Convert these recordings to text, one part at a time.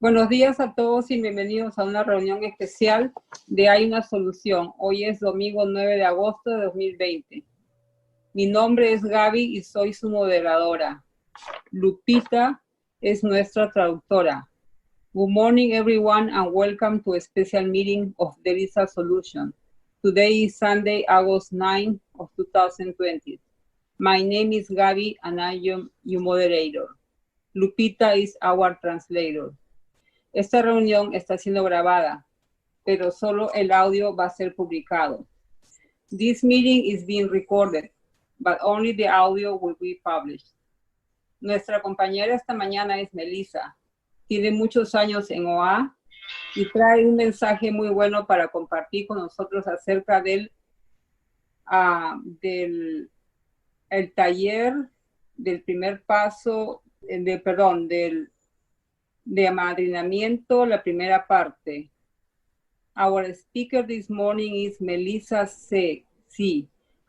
Buenos días a todos y bienvenidos a una reunión especial de Hay una Solución. Hoy es domingo 9 de agosto de 2020. Mi nombre es Gaby y soy su moderadora. Lupita es nuestra traductora. Good morning everyone and welcome to a special meeting of There is a Solution. Today is Sunday, August 9 of 2020. My name is Gaby and I am your moderator. Lupita is our translator. Esta reunión está siendo grabada, pero solo el audio va a ser publicado. This meeting is being recorded, but only the audio will be published. Nuestra compañera esta mañana es Melissa. Tiene muchos años en OA y trae un mensaje muy bueno para compartir con nosotros acerca del taller, del primer paso, de amadrinamiento, la primera parte. Our speaker this morning is Melissa C.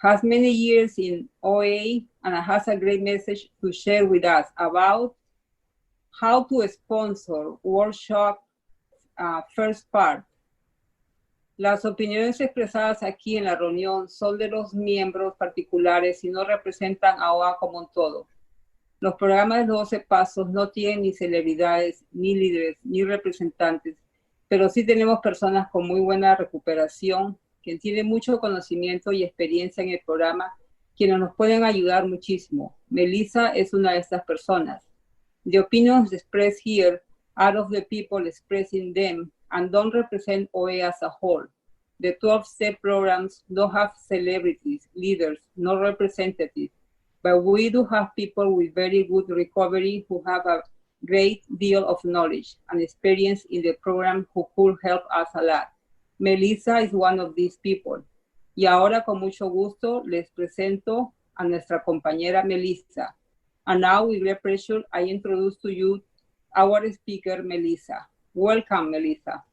Has many years in OA and has a great message to share with us about how to sponsor workshop first part. Las opiniones expresadas aquí en la reunión son de los miembros particulares y no representan a OA como un todo. Los programas de 12 pasos no tienen ni celebridades, ni líderes, ni representantes, pero sí tenemos personas con muy buena recuperación, que tienen mucho conocimiento y experiencia en el programa, quienes nos pueden ayudar muchísimo. Melissa es una de estas personas. The opinions expressed here are of the people expressing them and don't represent OA as a whole. The 12-step programs don't have celebrities, leaders, no representatives. But we do have people with very good recovery who have a great deal of knowledge and experience in the program who could help us a lot. Melissa is one of these people. Y ahora con mucho gusto les presento a nuestra compañera Melissa. And now with great pleasure I introduce to you our speaker Melissa. Welcome, Melissa.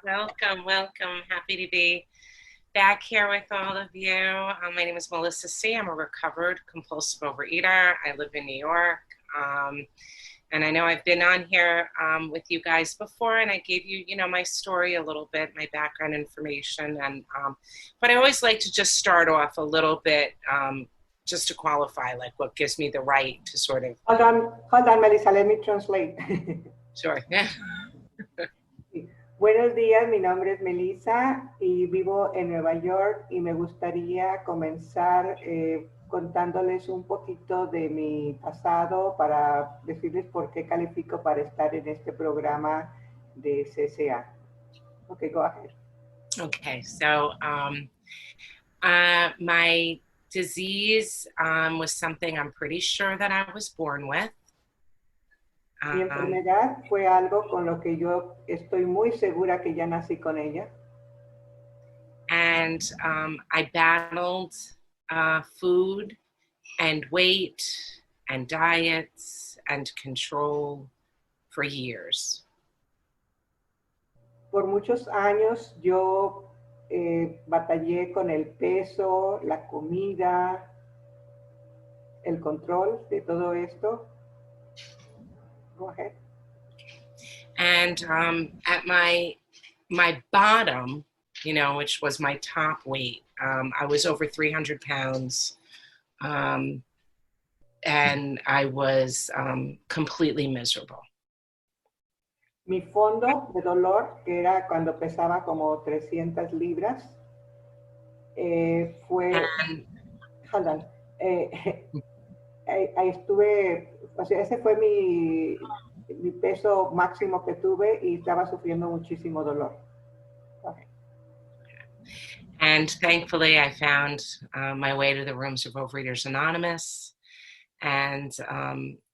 Welcome. Happy to be back here with all of you. My name is Melissa C. I'm a recovered compulsive overeater. I live in New York. And I know I've been on here with you guys before, and I gave you, my story a little bit, my background information. And but I always like to just start off a little bit, just to qualify, like what gives me the right to sort of. Hold on, Melissa, let me translate. Sure. Buenos días, mi nombre es Melissa y vivo en Nueva York y me gustaría comenzar contándoles un poquito de mi pasado para decirles por qué califico para estar en este programa de CCA. Okay, go ahead. Okay, so my disease was something I'm pretty sure that I was born with. Mi enfermedad fue algo con lo que yo estoy muy segura que ya nací con ella. And I battled food and weight and diets and control for years. Por muchos años yo batallé con el peso, la comida, el control de todo esto. Go ahead. And at my bottom, which was my top weight, I was over 300 pounds, and I was completely miserable. Mi fondo de dolor, que era cuando pesaba como 300 libras, fue... Hold on. Ahí estuve, o sea, ese fue mi peso máximo que tuve y estaba sufriendo muchísimo dolor. Okay. And thankfully I found my way to the rooms of Overeaters Anonymous, and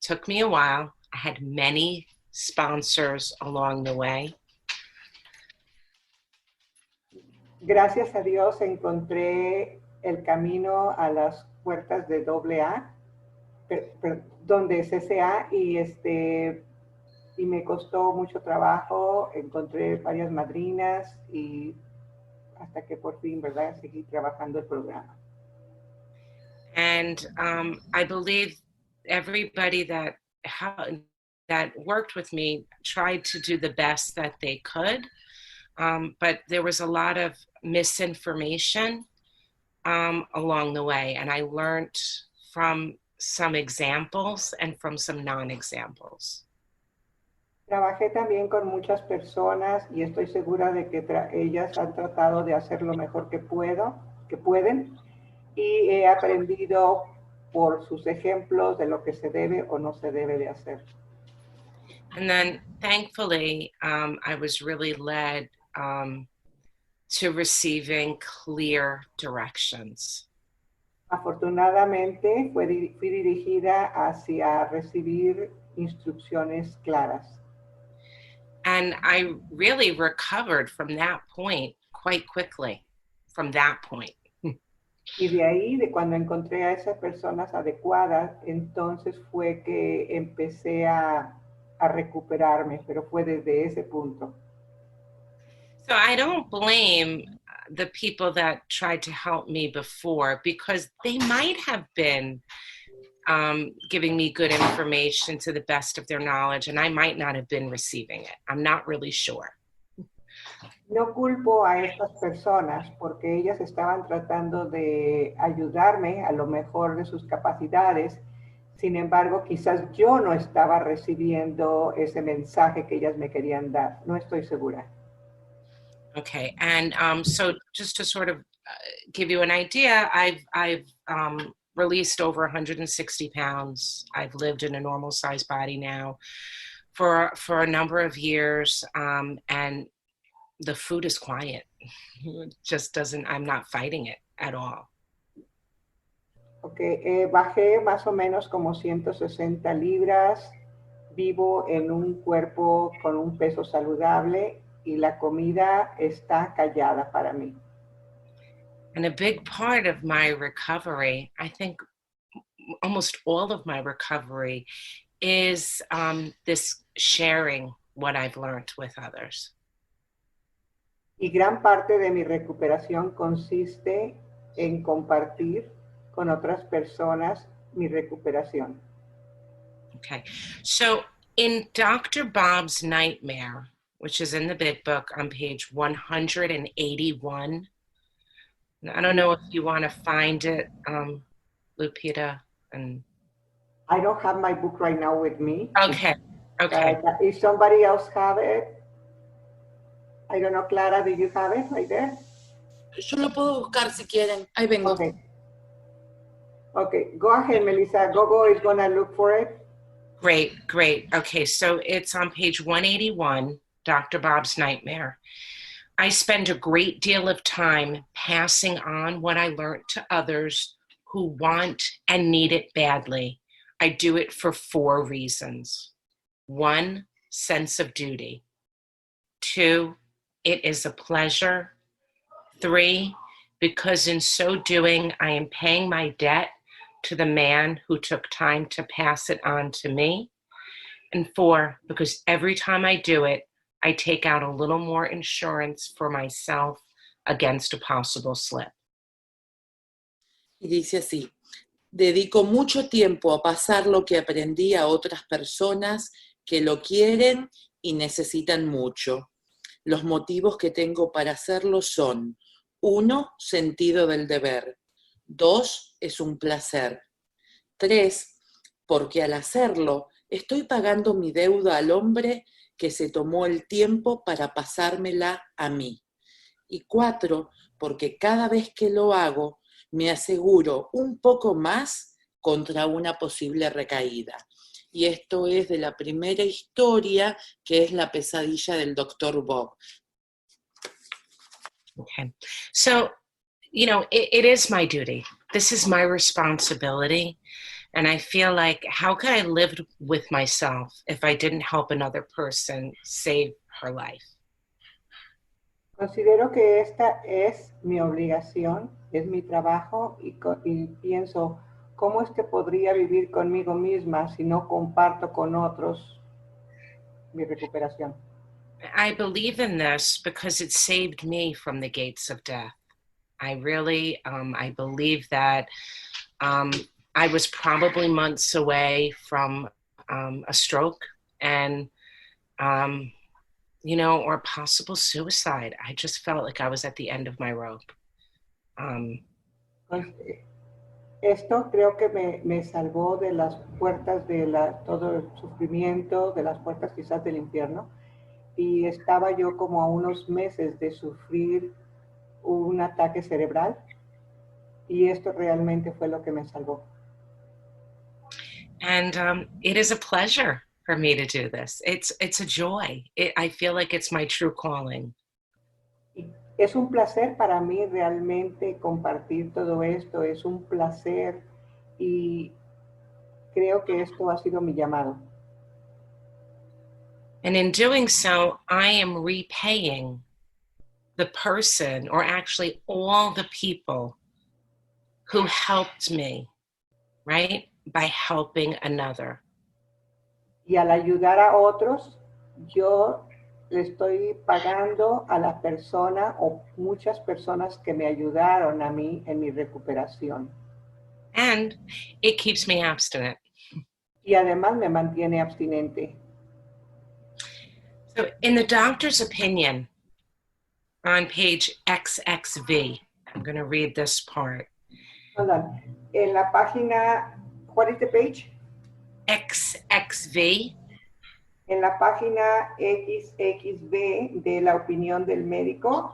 took me a while. I had many sponsors along the way. Gracias a Dios encontré el camino a las puertas de AA. Donde CCA y me costó mucho trabajo, encontré varias madrinas y hasta que por fin, ¿verdad?, seguí trabajando el programa. And I believe everybody that that worked with me tried to do the best that they could, but there was a lot of misinformation along the way, and I learned from some examples and from some non-examples. Trabajé también con muchas personas y estoy segura de que ellas han tratado de hacer lo mejor que pueden, y he aprendido por sus ejemplos de lo que se debe o no se debe de hacer. And then thankfully, I was really led to receiving clear directions. Afortunadamente fui dirigida hacia recibir instrucciones claras. And I really recovered from that point quite quickly, from that point. Y de ahí, de cuando encontré a esas personas adecuadas, entonces fue que empecé a recuperarme, pero fue desde ese punto. So I don't blame the people that tried to help me before, because they might have been giving me good information to the best of their knowledge, and I might not have been receiving it. I'm not really sure. No culpo a estas personas porque ellas estaban tratando de ayudarme a lo mejor de sus capacidades. Sin embargo, quizás yo no estaba recibiendo ese mensaje que ellas me querían dar. No estoy segura. Okay, and so just to sort of give you an idea, I've released over 160 pounds. I've lived in a normal size body now for a number of years, and the food is quiet. It just doesn't, I'm not fighting it at all. Okay, bajé más o menos como 160 libras, vivo en un cuerpo con un peso saludable y la comida está callada para mí. And a big part of my recovery, I think almost all of my recovery, is this sharing what I've learned with others. Y gran parte de mi recuperación consiste en compartir con otras personas mi recuperación. Okay, so in Dr. Bob's Nightmare, which is in the big book on page 181, I don't know if you want to find it, Lupita. And I don't have my book right now with me. Okay, okay. If somebody else have it, I don't know, Clara, do you have it right there? Yo lo puedo buscar si quieren. Ahí vengo. Okay. Okay, go ahead, Melissa. Gogo is gonna look for it. Great, great. Okay, so it's on page 181, Dr. Bob's Nightmare. I spend a great deal of time passing on what I learned to others who want and need it badly. I do it for 4 reasons. 1, sense of duty. 2, it is a pleasure. 3, because in so doing, I am paying my debt to the man who took time to pass it on to me. And 4, because every time I do it, I take out a little more insurance for myself against a possible slip. Y dice así: dedico mucho tiempo a pasar lo que aprendí a otras personas que lo quieren y necesitan mucho. Los motivos que tengo para hacerlo son: 1, sentido del deber. 2, es un placer. 3, porque al hacerlo estoy pagando mi deuda al hombre que se tomó el tiempo para pasármela a mí. Y 4, porque cada vez que lo hago me aseguro un poco más contra una posible recaída. Y esto es de la primera historia, que es la pesadilla del Dr. Bob. Okay, so, you know, it is my duty. This is my responsibility. And I feel like, how could I live with myself if I didn't help another person save her life? Considero que esta es mi obligación, es mi trabajo y pienso, ¿cómo es que podría vivir conmigo misma si no comparto con otros mi recuperación? I believe in this because it saved me from the gates of death. I really, I believe that I was probably months away from a stroke, and, or possible suicide. I just felt like I was at the end of my rope. Esto creo que me salvó de las puertas de todo el sufrimiento, de las puertas quizás del infierno. Y estaba yo como a unos meses de sufrir un ataque cerebral. Y esto realmente fue lo que me salvó. And it is a pleasure for me to do this. It's a joy. I feel like it's my true calling. Es un placer para mí realmente compartir todo esto. Es un placer y creo que esto ha sido mi llamado. And in doing so, I am repaying the person, or actually all the people who helped me, right? By helping another. Y al ayudar a otros, yo le estoy pagando a la persona o muchas personas que me ayudaron a mí en mi recuperación. And it keeps me abstinent. Y además me mantiene abstinente. So in the doctor's opinion, on page XXV, I'm going to read this part. Hold on. En la página, what is the page? XXV. En la página XXV de la opinión del médico.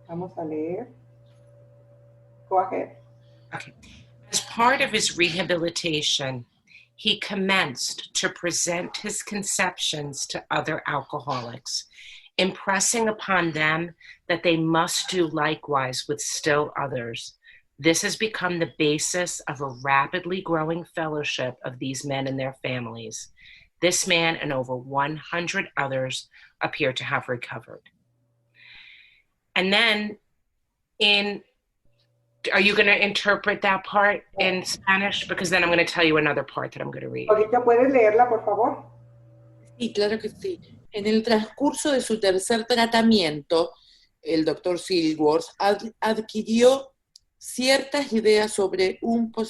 Vamos a leer. Go ahead. Okay. As part of his rehabilitation, he commenced to present his conceptions to other alcoholics, impressing upon them that they must do likewise with still others. This has become the basis of a rapidly growing fellowship of these men and their families. This man and over 100 others appear to have recovered. And then are you going to interpret that part in Spanish? Because then I'm going to tell you another part that I'm going to read. Ahorita puedes leerla, por favor. Sí, claro que sí. En el transcurso de su tercer tratamiento, el doctor Silworth adquirió ciertas ideas sobre esto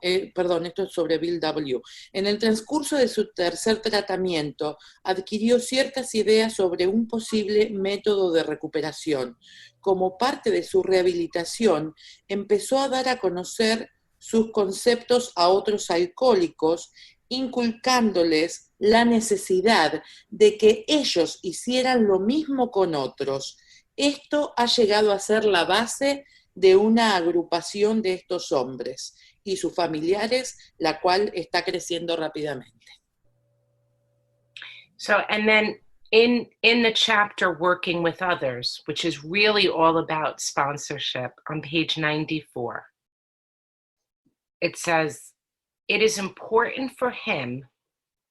es sobre Bill W. En el transcurso de su tercer tratamiento, adquirió ciertas ideas sobre un posible método de recuperación. Como parte de su rehabilitación, empezó a dar a conocer sus conceptos a otros alcohólicos, inculcándoles la necesidad de que ellos hicieran lo mismo con otros. Esto ha llegado a ser la base de una agrupación de estos hombres y sus familiares, la cual está creciendo rápidamente. So, and then in the chapter Working with Others, which is really all about sponsorship, on page 94, it says, it is important for him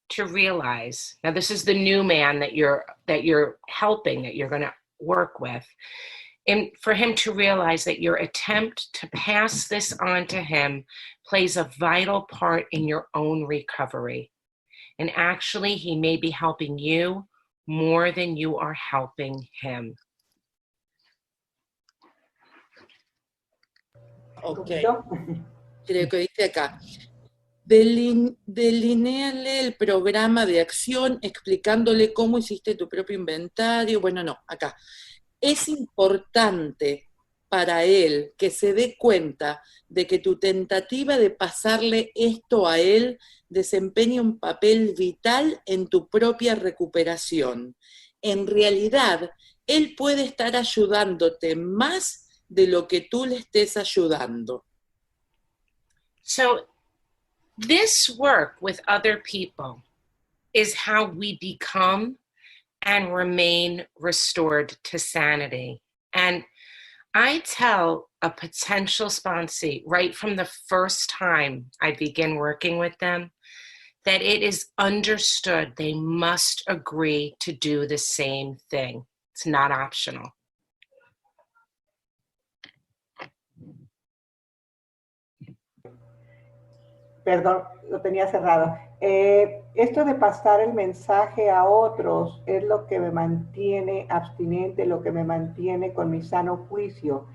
to realize, now this is the new man that you're helping, that you're going to work with, and for him to realize that your attempt to pass this on to him plays a vital part in your own recovery. And actually, he may be helping you more than you are helping him. Ok. Creo que dice acá. Delinéale el programa de acción explicándole cómo hiciste tu propio inventario. Bueno, no, acá. Es importante para él que se dé cuenta de que tu tentativa de pasarle esto a él desempeña un papel vital en tu propia recuperación. En realidad, él puede estar ayudándote más de lo que tú le estés ayudando. So, this work with other people is how we become and remain restored to sanity. And I tell a potential sponsee right from the first time I begin working with them that it is understood they must agree to do the same thing. It's not optional. Perdón, lo tenía cerrado. Esto de pasar el mensaje a otros es lo que me mantiene abstinente, lo que me mantiene con mi sano juicio.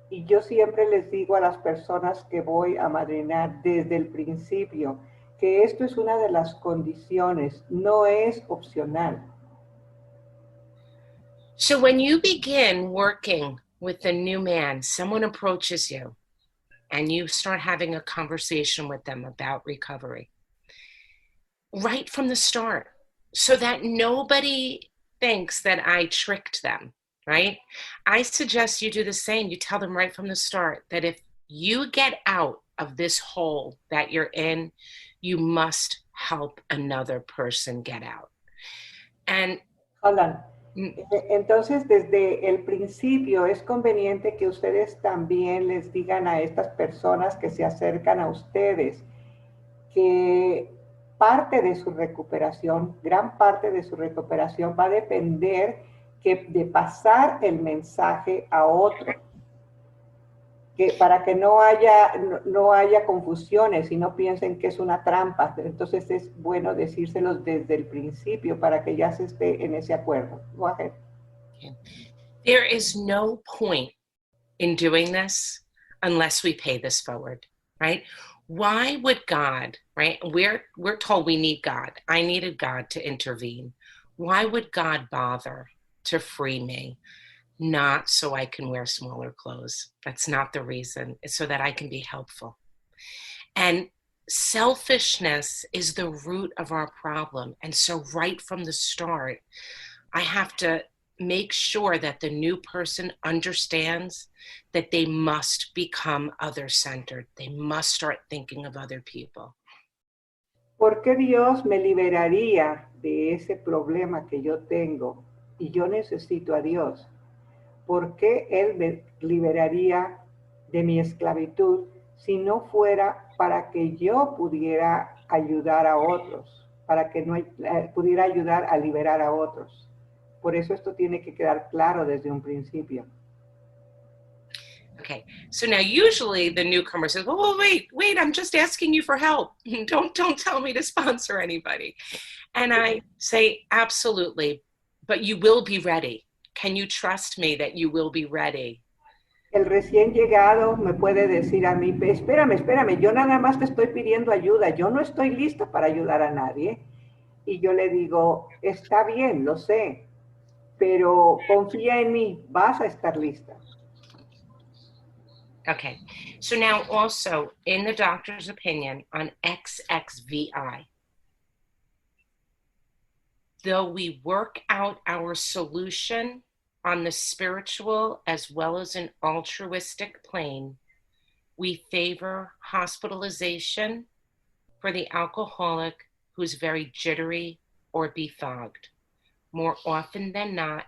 Y yo siempre les digo a las personas que voy a amadrinar desde el principio que esto es una de las condiciones, no es opcional. So when you begin working with a new man, someone approaches you and you start having a conversation with them about recovery, right from the start, so that nobody thinks that I tricked them, right? I suggest you do the same. You tell them right from the start that if you get out of this hole that you're in, you must help another person get out. And Hold on. Entonces, desde el principio es conveniente que ustedes también les digan a estas personas que se acercan a ustedes que parte de su recuperación, gran parte de su recuperación va a depender de pasar el mensaje a otro. Que para que no haya confusiones y no piensen que es una trampa. Entonces es bueno decírselos desde el principio para que ya se esté en ese acuerdo. Go ahead. There is no point in doing this unless we pay this forward, right? Why would God, right? We're told we need God. I needed God to intervene. Why would God bother to free me? Not so I can wear smaller clothes. That's not the reason. It's so that I can be helpful. And selfishness is the root of our problem. And so right from the start, I have to make sure that the new person understands that they must become other-centered. They must start thinking of other people. ¿Por qué Dios me liberaría de ese problema que yo tengo y yo necesito a Dios? ¿Por qué Él me liberaría de mi esclavitud si no fuera para que yo pudiera ayudar a otros, para que no pudiera ayudar a liberar a otros? Por eso esto tiene que quedar claro desde un principio. Okay, so now usually the newcomer says, "Oh, wait, I'm just asking you for help. Don't tell me to sponsor anybody." And I say, absolutely, but you will be ready. Can you trust me that you will be ready? El recién llegado me puede decir a mí, espérame, yo nada más te estoy pidiendo ayuda, yo no estoy lista para ayudar a nadie. Y yo le digo, está bien, lo sé, pero confía en mí, vas a estar lista. Okay, so now also in the doctor's opinion on XXVI, though we work out our solution on the spiritual as well as an altruistic plane, we favor hospitalization for the alcoholic who's very jittery or befogged. More often than not,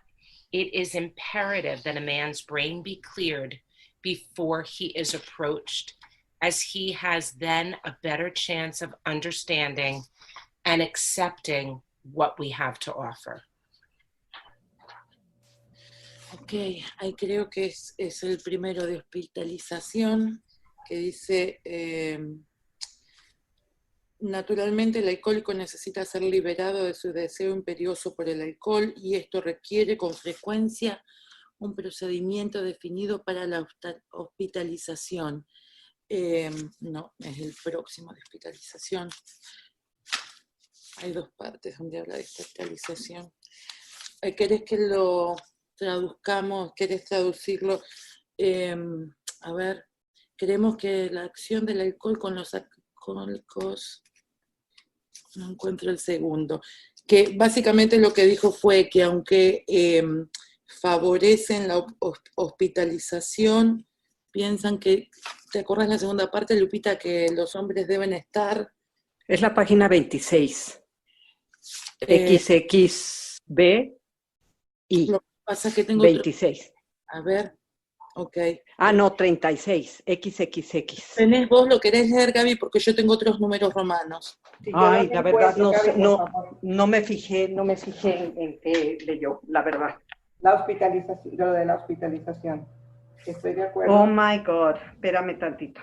it is imperative that a man's brain be cleared before he is approached, as he has then a better chance of understanding and accepting what we have to offer. Ok, ahí creo que es el primero de hospitalización, que dice, naturalmente el alcohólico necesita ser liberado de su deseo imperioso por el alcohol y esto requiere con frecuencia un procedimiento definido para la hospitalización. No, es el próximo de hospitalización. Hay dos partes donde habla de hospitalización. ¿Querés que lo traduzcamos? ¿Querés traducirlo? A ver, queremos que la acción del alcohol con los alcohólicos, no encuentro el segundo, que básicamente lo que dijo fue que aunque favorecen la hospitalización, piensan que, ¿te acuerdas la segunda parte, Lupita, que los hombres deben estar? Es la página 26. XXB y lo que pasa es que tengo 26. A ver, ok. Ah, no, 36, XXX. ¿Tenés vos, lo querés leer, Gaby? Porque yo tengo otros números romanos. Si Ay, la verdad, Gaby, no me fijé en qué leyó, la verdad. La hospitalización, lo de la hospitalización. Estoy de acuerdo. Oh my God, espérame tantito.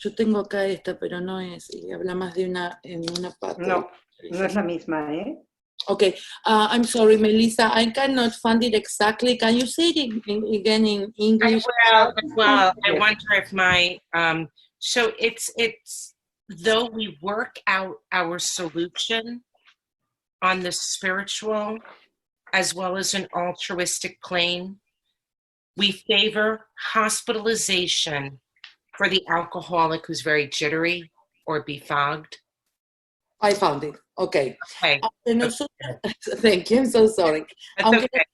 Yo tengo acá esta, pero no es, y habla más de en una parte. No, no es la misma, ¿eh? Okay, I'm sorry, Melissa, I cannot find it exactly. Can you say it again in English? I wonder if my So it's though we work out our solution on the spiritual as well as an altruistic plane, we favor hospitalization for the alcoholic who's very jittery or befogged. I found it. Okay. Okay. Aunque nosotros, thank you, I'm so sorry. That's okay.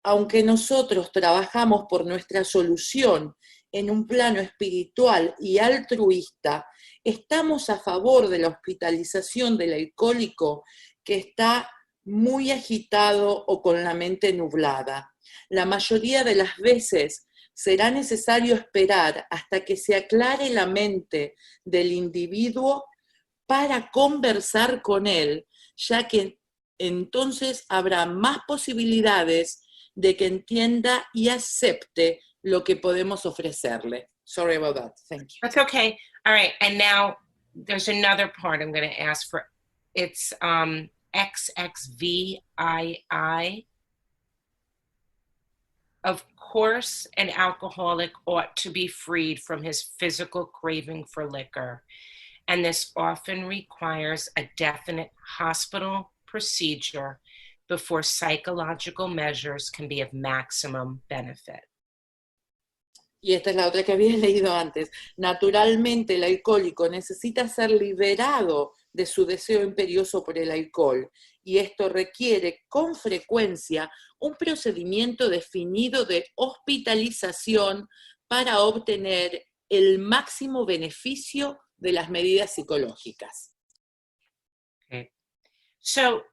Aunque nosotros trabajamos por nuestra solución en un plano espiritual y altruista, estamos a favor de la hospitalización del alcohólico que está muy agitado o con la mente nublada. La mayoría de las veces será necesario esperar hasta que se aclare la mente del individuo para conversar con él, ya que entonces habrá más posibilidades de que entienda y acepte lo que podemos ofrecerle. Sorry about that. Thank you. That's okay. All right. And now there's another part I'm going to ask for. It's XXVII. Of course, an alcoholic ought to be freed from his physical craving for liquor, and this often requires a definite hospital procedure before psychological measures can be of maximum benefit. Y esta es la otra que había leído antes. Naturalmente, el alcohólico necesita ser liberado de su deseo imperioso por el alcohol, y esto requiere con frecuencia un procedimiento definido de hospitalización para obtener el máximo beneficio de las medidas psicológicas. Okay. So,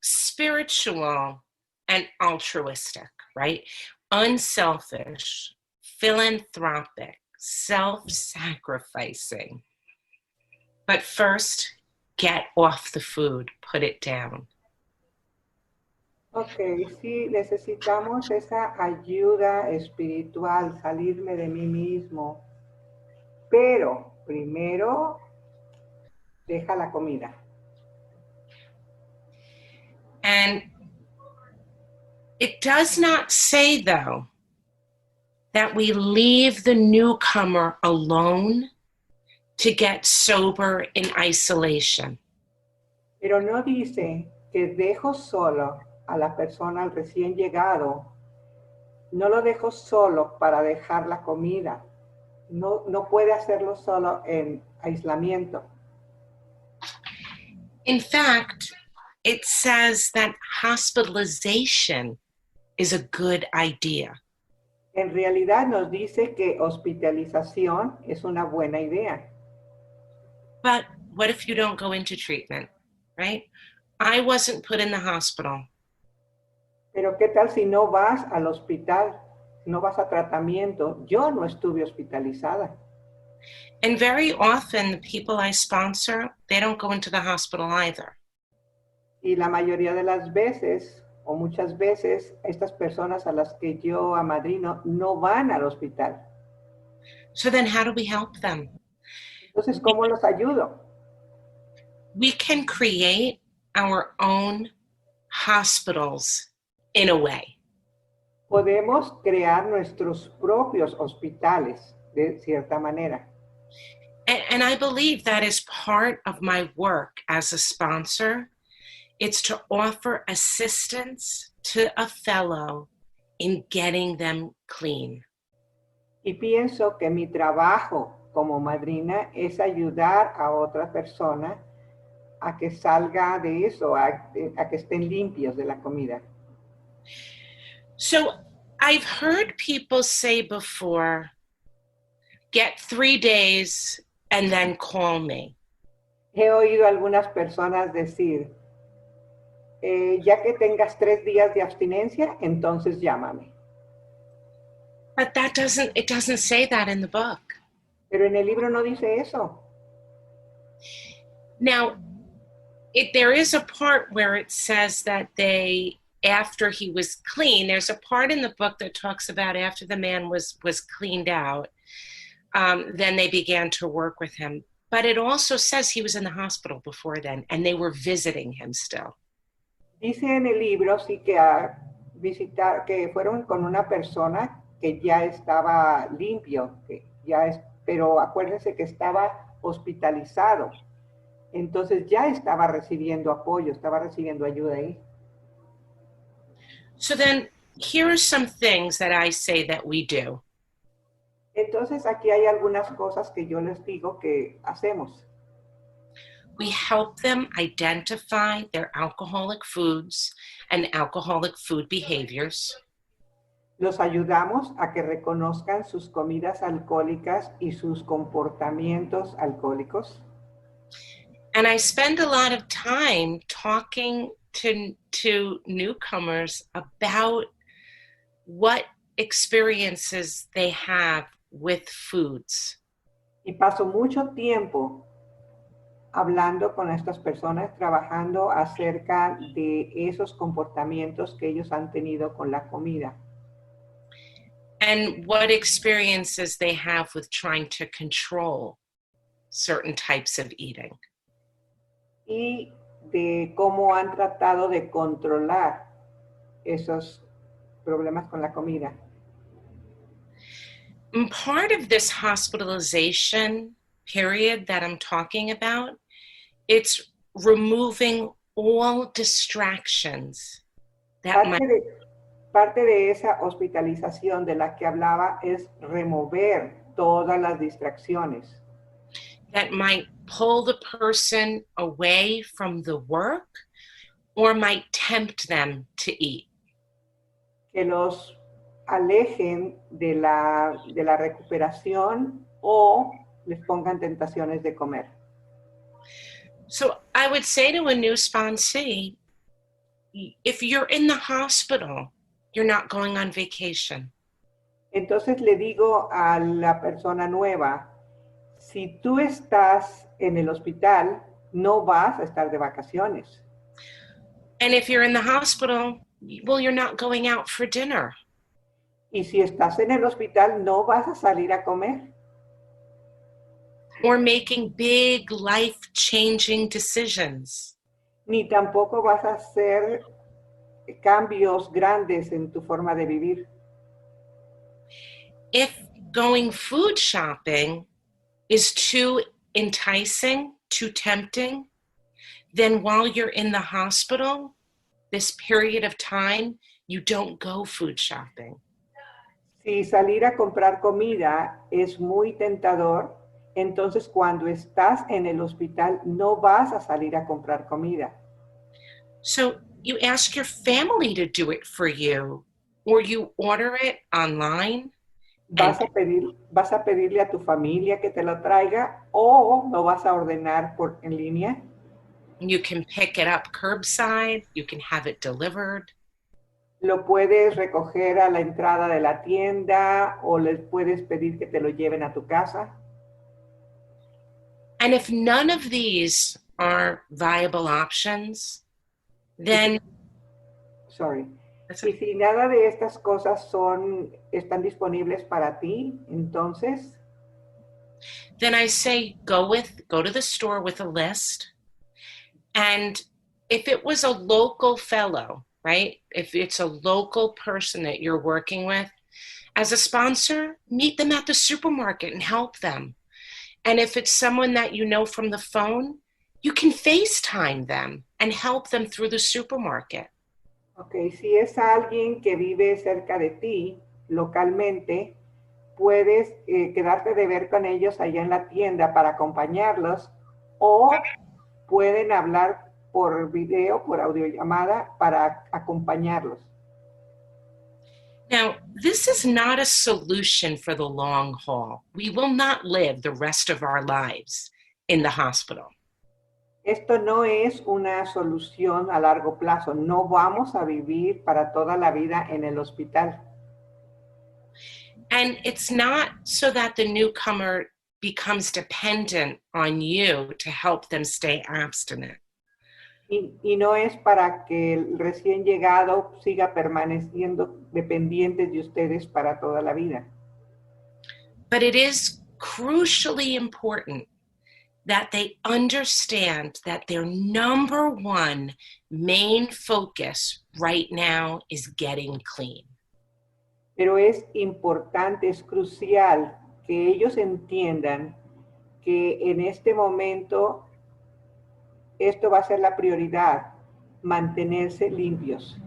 spiritual and altruistic, right? Unselfish, philanthropic, self-sacrificing. But first, get off the food, put it down. Ok, sí, necesitamos esa ayuda espiritual, salirme de mí mismo. Pero primero, deja la comida. And it does not say, though, that we leave the newcomer alone to get sober in isolation. Pero no dice que dejo solo a la persona, al recién llegado. No lo dejo solo para dejar la comida. No puede hacerlo solo en aislamiento. In fact, it says that hospitalization is a good idea. En realidad nos dice que hospitalización es una buena idea. But what if you don't go into treatment, right? I wasn't put in the hospital. Pero ¿qué tal si no vas al hospital? No vas a tratamiento. Yo no estuve hospitalizada. And very often the people I sponsor, they don't go into the hospital either. Y la mayoría de las veces, o muchas veces, estas personas a las que yo amadrino no van al hospital. So then how do we help them? Entonces, ¿cómo los ayudo? We can create our own hospitals in a way. Podemos crear nuestros propios hospitales, de cierta manera. And I believe that is part of my work as a sponsor. It's to offer assistance to a fellow in getting them clean. Y pienso que mi trabajo como madrina es ayudar a otra persona a que salga de eso, a que estén limpios de la comida. So I've heard people say before, get 3 days and then call me. He oído a algunas personas decir, ya que tengas 3 días de abstinencia, entonces llámame. But it doesn't say that in the book. Pero en el libro no dice eso. Now, there is a part where it says that after he was clean, there's a part in the book that talks about after the man was cleaned out, then they began to work with him. But it also says he was in the hospital before then, and they were visiting him still. Dice en el libro, sí, que fueron con una persona que ya estaba limpio, pero acuérdense que estaba hospitalizado. Entonces ya estaba recibiendo apoyo, estaba recibiendo ayuda ahí. So then here are some things that I say that we do. Entonces aquí hay algunas cosas que yo les digo que hacemos. We help them identify their alcoholic foods and alcoholic food behaviors. Los ayudamos a que reconozcan sus comidas alcohólicas y sus comportamientos alcohólicos. And I spend a lot of time talking to newcomers about what experiences they have with foods. Y paso mucho tiempo hablando con estas personas, trabajando acerca de esos comportamientos que ellos han tenido con la comida. And what experiences they have with trying to control certain types of eating. Y de cómo han tratado de controlar esos problemas con la comida. And part of this hospitalization period that I'm talking about, it's removing all distractions that Parte de esa hospitalización de la que hablaba es remover todas las distracciones that might pull the person away from the work or might tempt them to eat. que los alejen de la recuperación o les pongan tentaciones de comer. So I would say to a new sponsee, if you're in the hospital, you're not going on vacation. Entonces le digo a la persona nueva, si tú estás en el hospital, no vas a estar de vacaciones. And if you're in the hospital, well, you're not going out for dinner. Y si estás en el hospital, no vas a salir a comer. Or making big life-changing decisions. Ni tampoco vas a hacer cambios grandes en tu forma de vivir. If going food shopping is too enticing, too tempting, then while you're in the hospital, this period of time, you don't go food shopping. Si salir a comprar comida es muy tentador, entonces cuando estás en el hospital no vas a salir a comprar comida. So you ask your family to do it for you, or you order it online. Vas a pedirle a tu familia que te lo traiga o lo vas a ordenar en línea. You can pick it up curbside, you can have it delivered. Lo puedes recoger a la entrada de la tienda o les puedes pedir que te lo lleven a tu casa. And if none of these are viable options, then... Sorry. Y si nada de estas cosas están disponibles para ti, entonces... Then I say go to the store with a list. And if it was a local fellow, right? If it's a local person that you're working with, as a sponsor, meet them at the supermarket and help them. And if it's someone that you know from the phone, you can FaceTime them and help them through the supermarket. Ok, si es alguien que vive cerca de ti, localmente, puedes quedarte de ver con ellos allá en la tienda para acompañarlos o pueden hablar por video, por audiollamada para acompañarlos. Now, this is not a solution for the long haul. We will not live the rest of our lives in the hospital. Esto no es una solución a largo plazo. No vamos a vivir para toda la vida en el hospital. And it's not so that the newcomer becomes dependent on you to help them stay abstinent. Y no es para que el recién llegado siga permaneciendo dependiente de ustedes para toda la vida. But it is crucially important that they understand that their number one main focus right now is getting clean. Pero es importante, es crucial que ellos entiendan que en este momento esto va a ser la prioridad, mantenerse limpios.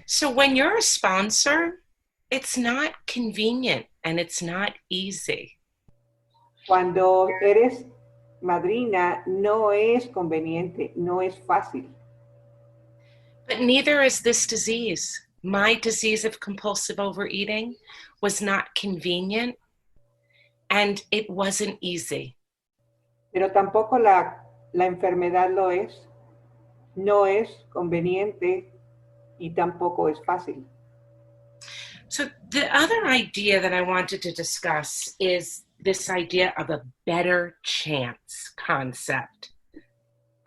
So when you're a sponsor, it's not convenient and it's not easy. Cuando eres madrina, no es conveniente, no es fácil. But neither is this disease. My disease of compulsive overeating was not convenient and it wasn't easy. Pero tampoco la enfermedad lo es, no es conveniente y tampoco es fácil. So the other idea that I wanted to discuss is this idea of a better chance concept.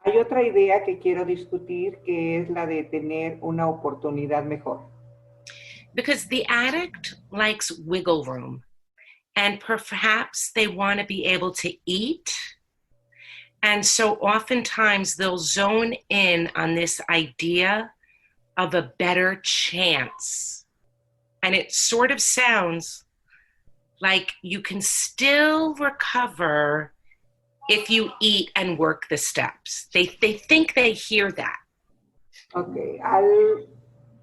Hay otra idea que quiero discutir que es la de tener una oportunidad mejor. Because the addict likes wiggle room and perhaps they want to be able to eat. And so oftentimes they'll zone in on this idea of a better chance. And it sort of sounds like you can still recover if you eat and work the steps. They think they hear that. Okay.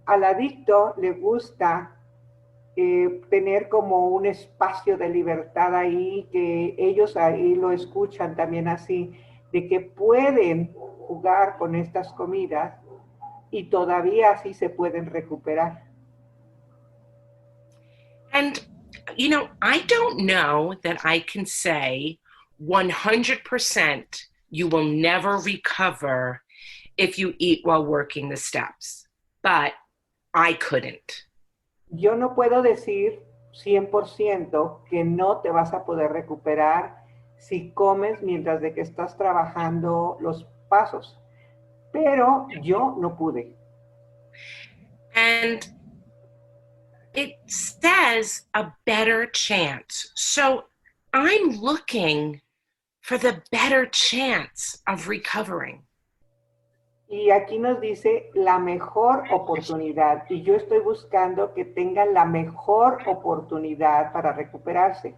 Al adicto le gusta tener como un espacio de libertad ahí, que ellos ahí lo escuchan también así, de que pueden jugar con estas comidas y todavía así se pueden recuperar. And, you know, I don't know that I can say 100% you will never recover if you eat while working the steps, but I couldn't. Yo no puedo decir 100% que no te vas a poder recuperar si comes mientras de que estás trabajando los pasos, pero yo no pude. And it says a better chance. So I'm looking for the better chance of recovering. Y aquí nos dice la mejor oportunidad. Y yo estoy buscando que tengan la mejor oportunidad para recuperarse.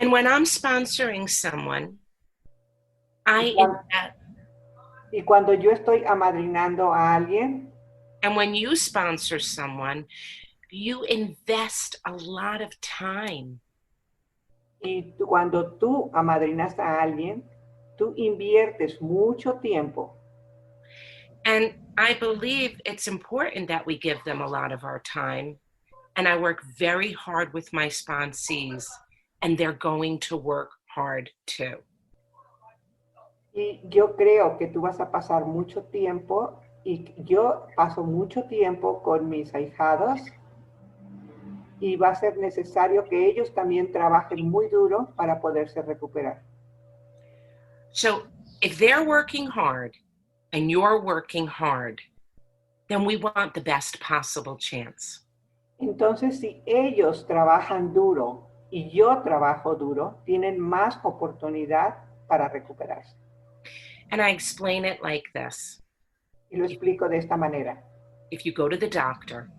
And when I'm sponsoring someone, Y cuando yo estoy amadrinando a alguien, and when you sponsor someone, you invest a lot of time. y cuando tú amadrinas a alguien, tú inviertes mucho tiempo. And I believe it's important that we give them a lot of our time. And I work very hard with my sponsees, and they're going to work hard too. Y yo creo que tú vas a pasar mucho tiempo, y yo paso mucho tiempo con mis ahijados, y va a ser necesario que ellos también trabajen muy duro para poderse recuperar. So if they're working hard and you're working hard, then we want the best possible chance. Entonces, si ellos trabajan duro y yo trabajo duro, tienen más oportunidad para recuperarse. And I explain it like this. Y lo explico de esta manera. If you go to the doctor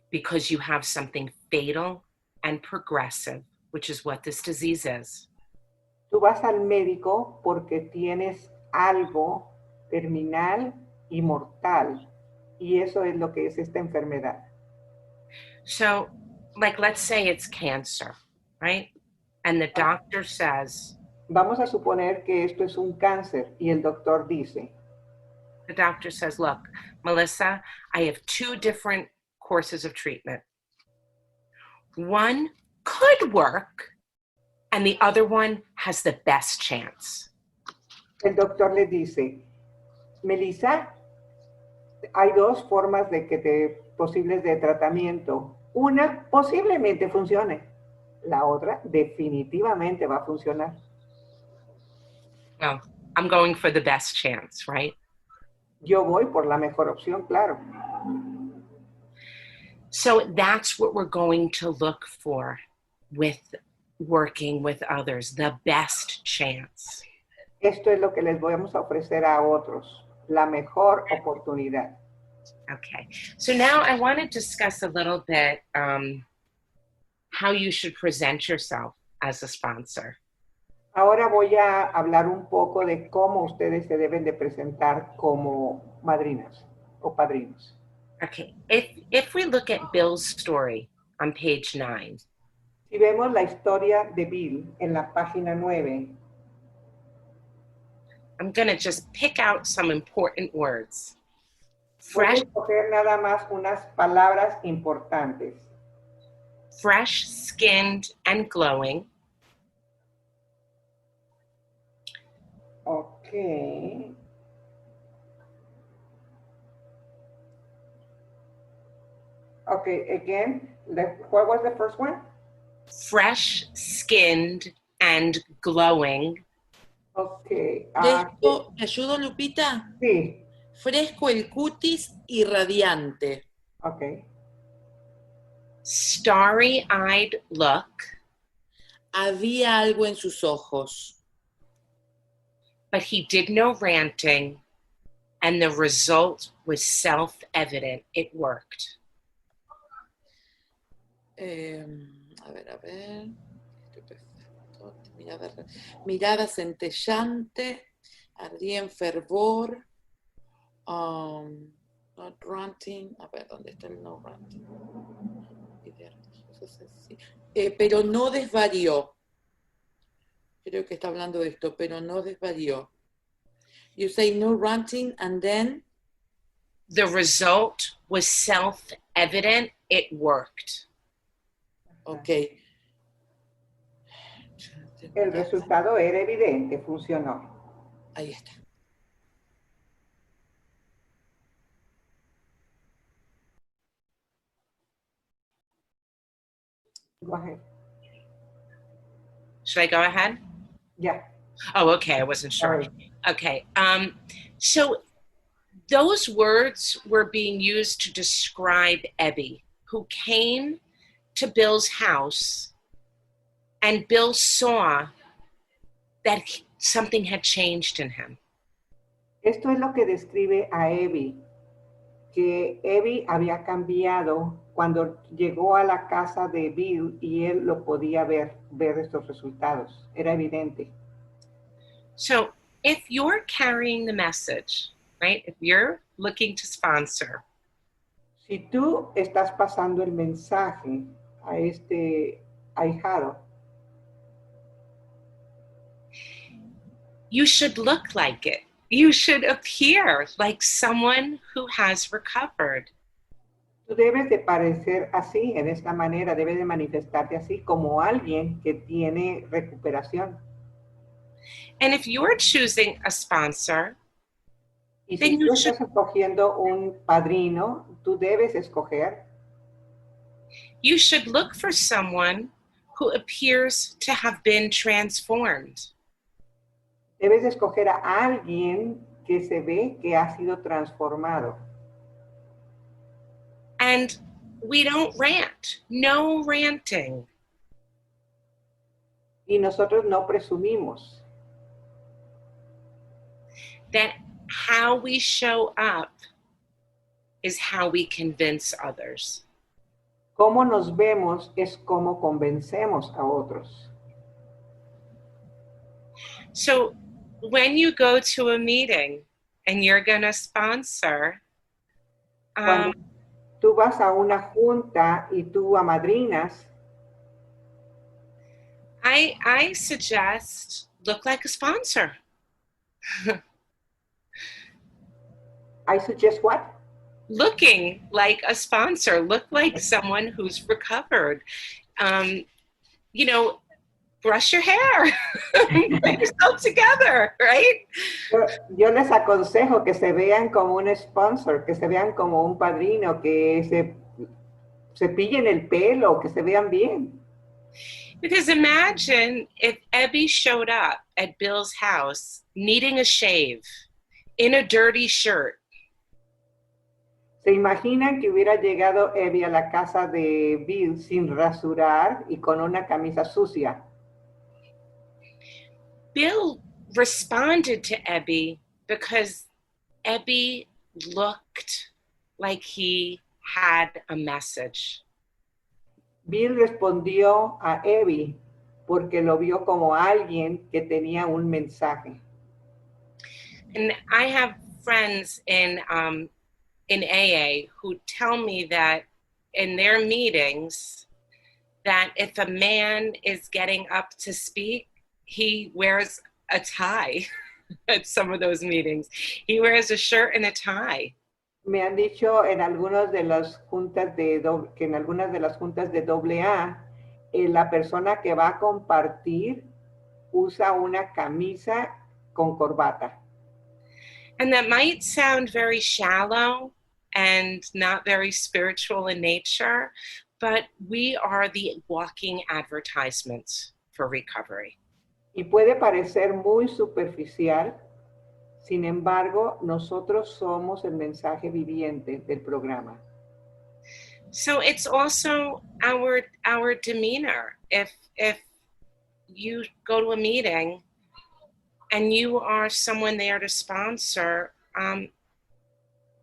because you have something fatal and progressive, which is what this disease is, Tú vas al médico porque tienes algo terminal y mortal, y eso es lo que es esta enfermedad. so like let's say it's cancer, right? And the doctor says, Vamos a suponer que esto es un cáncer y el doctor dice, the doctor says, look, Melissa, I have 2 different courses of treatment. One could work, and the other one has the best chance. el doctor le dice, Melissa, hay 2 formas posibles de tratamiento. Una posiblemente funcione, la otra definitivamente va a funcionar. Well, I'm going for the best chance, right? Yo voy por la mejor opción, claro. So that's what we're going to look for with working with others, the best chance. Esto es lo que les vamos a ofrecer a otros, la mejor oportunidad. Okay, so now I want to discuss a little bit how you should present yourself as a sponsor. Ahora voy a hablar un poco de cómo ustedes se deben de presentar como madrinas o padrinos. Okay, if we look at Bill's story on page 9, Si vemos la historia de Bill en la página 9, I'm going to just pick out some important words. voy a Fresh, escoger nada más unas palabras importantes. fresh skinned and glowing, Ok. Okay, again, what was the first one? fresh skinned and glowing, Ok. Fresco, ¿me ayudo, Lupita? Sí, Fresco el cutis y radiante. ok. starry-eyed look, Había algo en sus ojos. but he did no ranting, and the result was self-evident. It worked. A ver. Mirada centellante, ardía en fervor. Not ranting. A ver, ¿dónde está el no ranting? Pero no desvarió. Creo que está hablando de esto, pero no desvarió. You say no ranting and then? The result was self-evident. It worked. Ok. El resultado era evidente, funcionó. Ahí está. Go ahead. Should I go ahead? Yeah. Oh, okay. I wasn't sure. Sorry. Okay. So those words were being used to describe Ebby, who came to Bill's house, and Bill saw that something had changed in him. Esto es lo que describe a Abby, que Abby había cambiado cuando llegó a la casa de Bill y él lo podía ver estos resultados. Era evidente. So if you're carrying the message, right, if you're looking to sponsor, Si tú estás pasando el mensaje a este ahijado, you should look like it. You should appear like someone who has recovered. tú debes de parecer así, en esta manera, debes de manifestarte así como alguien que tiene recuperación. And if you're choosing a sponsor, Y then si you tú should, estás escogiendo un padrino, tú debes escoger, you should look for someone who appears to have been transformed. debes escoger a alguien que se ve que ha sido transformado. And we don't rant. No ranting. Y nosotros no presumimos. That how we show up is how we convince others. Cómo nos vemos es cómo convencemos a otros. So when you go to a meeting and you're going to sponsor, Cuando tú vas a una junta y tú amadrinas, I suggest look like a sponsor. I suggest what? Looking like a sponsor, look like someone who's recovered. You know, brush your hair, get yourself together, right? Yo les aconsejo que se vean como un sponsor, que se vean como un padrino, que se cepillen el pelo, que se vean bien. Because imagine if Ebby showed up at Bill's house needing a shave in a dirty shirt. ¿Se imaginan que hubiera llegado Abby a la casa de Bill sin rasurar y con una camisa sucia? Bill responded to Ebby because Ebby looked like he had a message. Bill respondió a Abby porque lo vio como alguien que tenía un mensaje. And I have friends in AA who tell me that in their meetings, that if a man is getting up to speak, he wears a tie at some of those meetings. He wears a shirt and a tie. Me han dicho en algunas de las juntas que en algunas de las juntas de AA, la persona que va a compartir usa una camisa con corbata. And that might sound very shallow and not very spiritual in nature, but we are the walking advertisements for recovery. Y puede parecer muy superficial, sin embargo, nosotros somos el mensaje viviente del programa. So it's also our demeanor. If you go to a meeting and you are someone there to sponsor,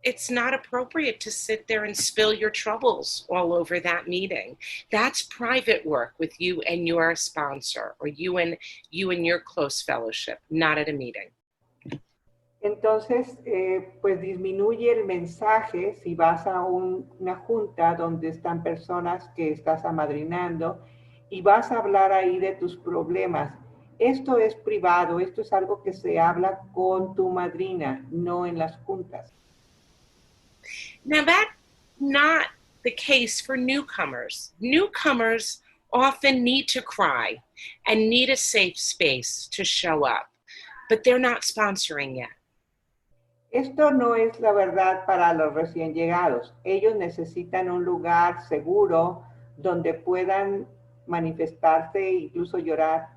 it's not appropriate to sit there and spill your troubles all over that meeting. That's private work with you and your sponsor, or you and your close fellowship, not at a meeting. Entonces, pues disminuye el mensaje si vas a una junta donde están personas que estás amadrinando y vas a hablar ahí de tus problemas. Esto es privado, esto es algo que se habla con tu madrina, no en las juntas. Now that's not the case for newcomers. Newcomers often need to cry and need a safe space to show up, but they're not sponsoring yet. Esto no es la verdad para los recién llegados. Ellos necesitan un lugar seguro donde puedan manifestarse e incluso llorar,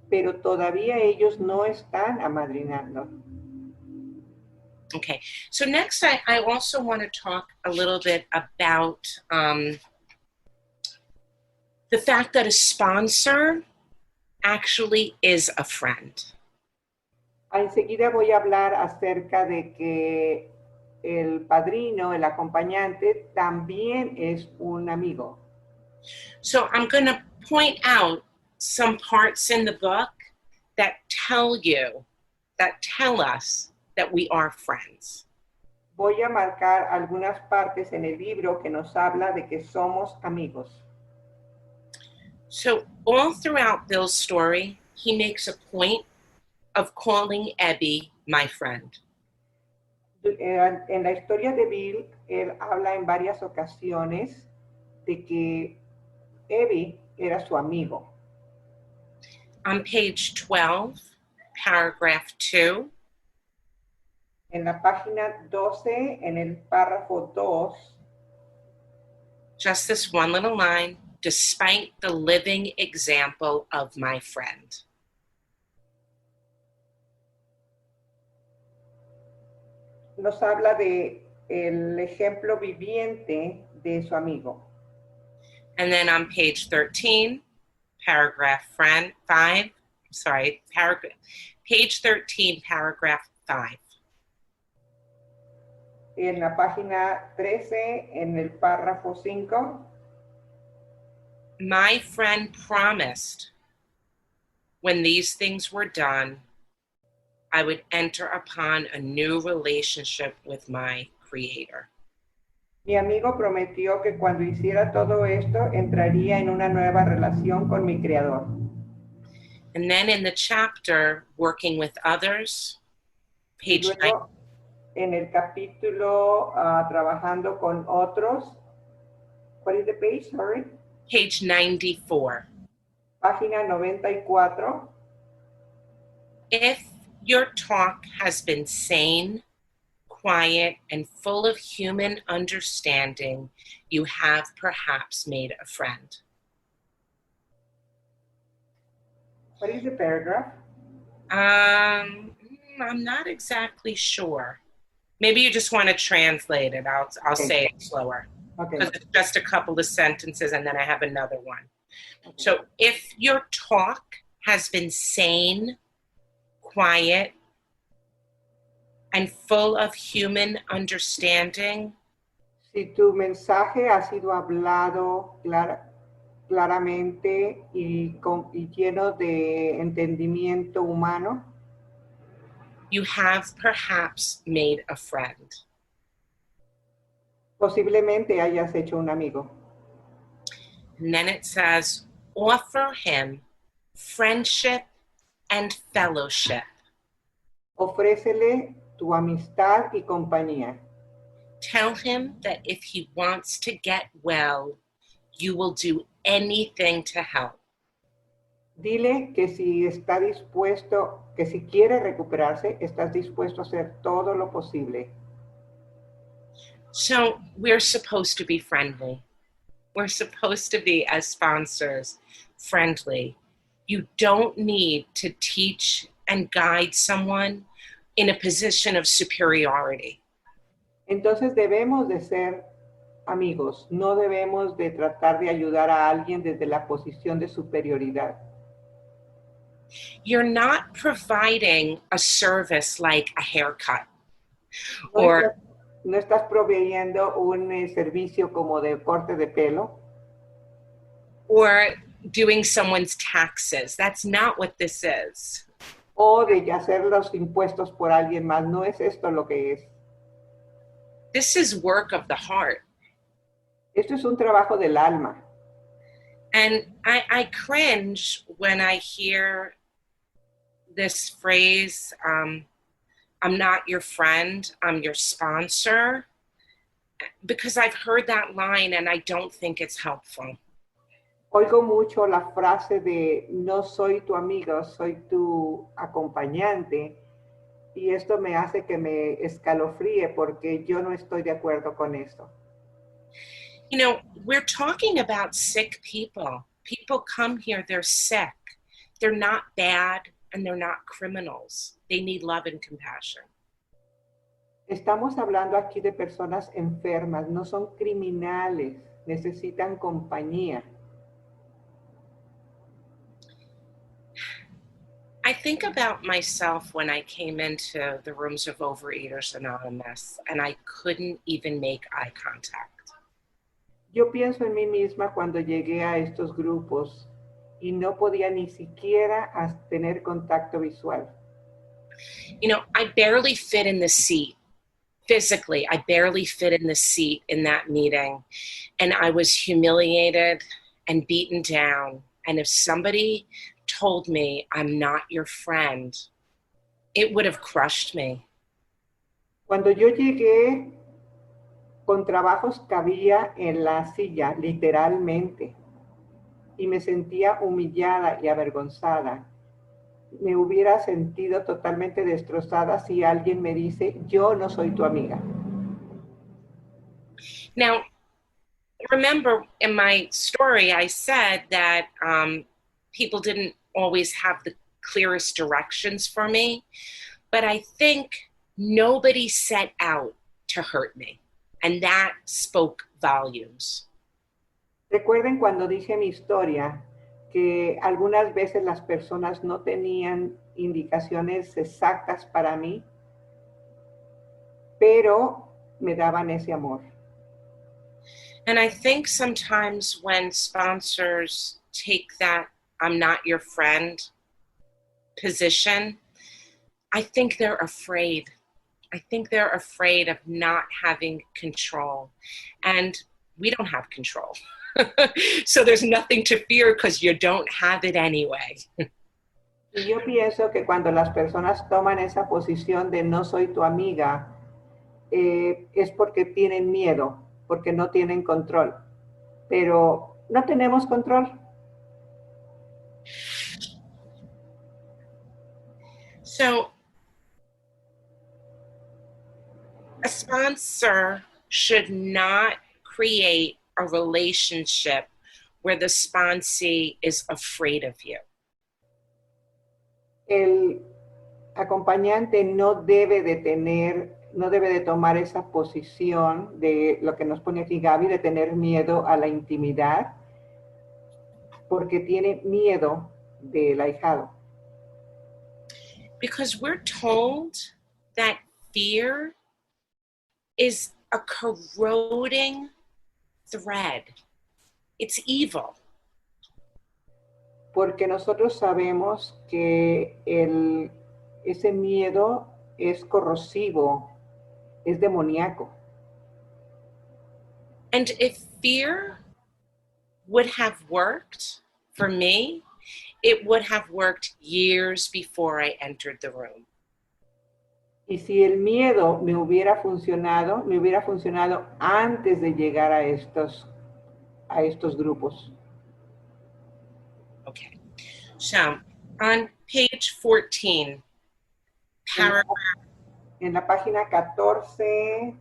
pero todavía ellos no están amadrinando. Okay, so next I also want to talk a little bit about the fact that a sponsor actually is a friend. Enseguida voy a hablar acerca de que el padrino, el acompañante, también es un amigo. So I'm going to point out some parts in the book that tell us that we are friends. Voy a marcar algunas partes en el libro que nos habla de que somos amigos. So all throughout Bill's story, he makes a point of calling Abby my friend. En la historia de Bill, él habla en varias ocasiones de que Abby era su amigo. On page 12, paragraph 2, En la página 12, en el párrafo 2, just this one little line, despite the living example of my friend. nos habla de el ejemplo viviente de su amigo. And then on page 13, page 13, paragraph 5. En la página 13, en el párrafo 5, my friend promised when these things were done, I would enter upon a new relationship with my Creator. mi amigo prometió que cuando hiciera todo esto, entraría en una nueva relación con mi Creador. And then in the chapter, Working with Others, page Luego, en el capítulo Trabajando con Otros, what is the page, sorry? page 94. Página 94. If your talk has been sane, quiet, and full of human understanding, you have perhaps made a friend. What is the paragraph? I'm not exactly sure. Maybe you just want to translate it. I'll Okay. say it slower. Okay. Because it's just a couple of sentences and then I have another one. Okay. So if your talk has been sane, quiet, and full of human understanding, Si tu mensaje ha sido hablado claramente y lleno de entendimiento humano, you have perhaps made a friend. posiblemente hayas hecho un amigo. And then it says, offer him friendship and fellowship. Ofrécele tu amistad y compañía. Tell him that if he wants to get well, you will do anything to help. Dile que si está dispuesto, que si quiere recuperarse, estás dispuesto a hacer todo lo posible. So we're supposed to be friendly. We're supposed to be, as sponsors, friendly. You don't need to teach and guide someone in a position of superiority. Entonces debemos de ser amigos, no debemos de tratar de ayudar a alguien desde la posición de superioridad. You're not providing a service like a haircut No, or no estás proveyendo un servicio como de corte de pelo or doing someone's taxes. That's not what this is. o de hacer los impuestos por alguien más. No es esto lo que es. This is work of the heart. Esto es un trabajo del alma. And I cringe when I hear this phrase, I'm not your friend, I'm your sponsor, because I've heard that line and I don't think it's helpful. Oigo mucho la frase de no soy tu amigo, soy tu acompañante, y esto me hace que me escalofríe porque yo no estoy de acuerdo con esto. You know, we're talking about sick people. People come here, they're sick. They're not bad and they're not criminals. They need love and compassion. Estamos hablando aquí de personas enfermas, no son criminales, necesitan compañía. I think about myself when I came into the rooms of Overeaters Anonymous and I couldn't even make eye contact. Yo pienso en mí misma cuando llegué a estos grupos y no podía ni siquiera tener contacto visual. You know, I barely fit in the seat. Physically, I barely fit in the seat in that meeting. And I was humiliated and beaten down. And if somebody told me I'm not your friend, it would have crushed me. Cuando yo llegué, con trabajos cabía en la silla, literalmente, y me sentía humillada y avergonzada. Me hubiera sentido totalmente destrozada si alguien me dice, yo no soy tu amiga. Now, remember in my story, I said that people didn't always have the clearest directions for me, but I think nobody set out to hurt me. And that spoke volumes. Recuerden cuando dije mi historia, que algunas veces las personas no tenían indicaciones exactas para mí, pero me daban ese amor. And I think sometimes when sponsors take that I'm not your friend position, I think they're afraid. I think they're afraid of not having control. And we don't have control. So there's nothing to fear because you don't have it anyway. Y yo pienso que cuando las personas toman esa posición de no soy tu amiga, es porque tienen miedo, porque no tienen control. Pero no tenemos control. So a sponsor should not create a relationship where the sponsee is afraid of you. El acompañante no debe de tomar esa posición de lo que nos pone aquí Gaby, de tener miedo a la intimidad, porque tiene miedo del ahijado. Because we're told that fear is a corroding thread. It's evil. porque nosotros sabemos que ese miedo es corrosivo, es demoníaco. And if fear would have worked for me, it would have worked years before I entered the room. Y si el miedo me hubiera funcionado antes de llegar a estos grupos. Okay. So on page 14, paragraph, En la página 14,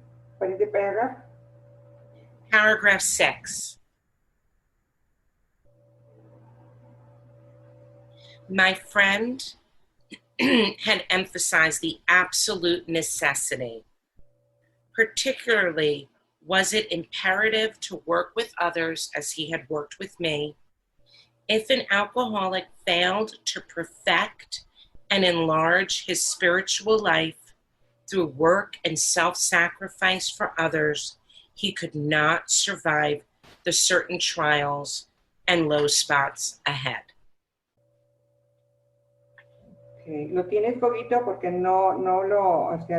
paragraph 6. My friend had emphasized the absolute necessity. Particularly, was it imperative to work with others as he had worked with me? If an alcoholic failed to perfect and enlarge his spiritual life through work and self-sacrifice for others, he could not survive the certain trials and low spots ahead. Okay. Lo tienes, Coguito, porque el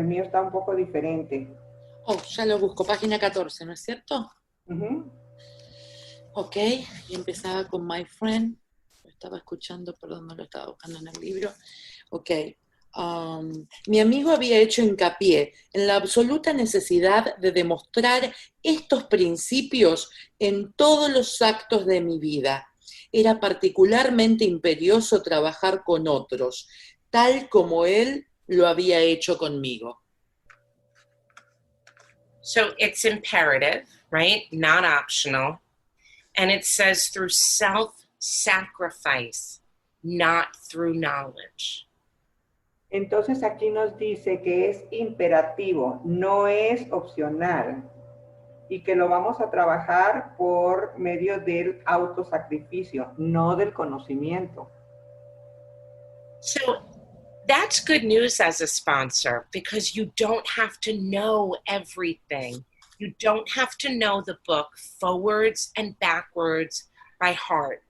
mío está un poco diferente. Oh, ya lo busco, página 14, ¿no es cierto? Uh-huh. Ok, y empezaba con My Friend. Lo estaba escuchando, perdón, no lo estaba buscando en el libro. Ok. Mi amigo había hecho hincapié en la absoluta necesidad de demostrar estos principios en todos los actos de mi vida. Era particularmente imperioso trabajar con otros, tal como él lo había hecho conmigo. So it's imperative, right? Not optional. And it says through self-sacrifice, not through knowledge. Entonces aquí nos dice que es imperativo, no es opcional, y que lo vamos a trabajar por medio del autosacrificio, no del conocimiento. So that's good news as a sponsor, because you don't have to know everything. You don't have to know the book forwards and backwards by heart.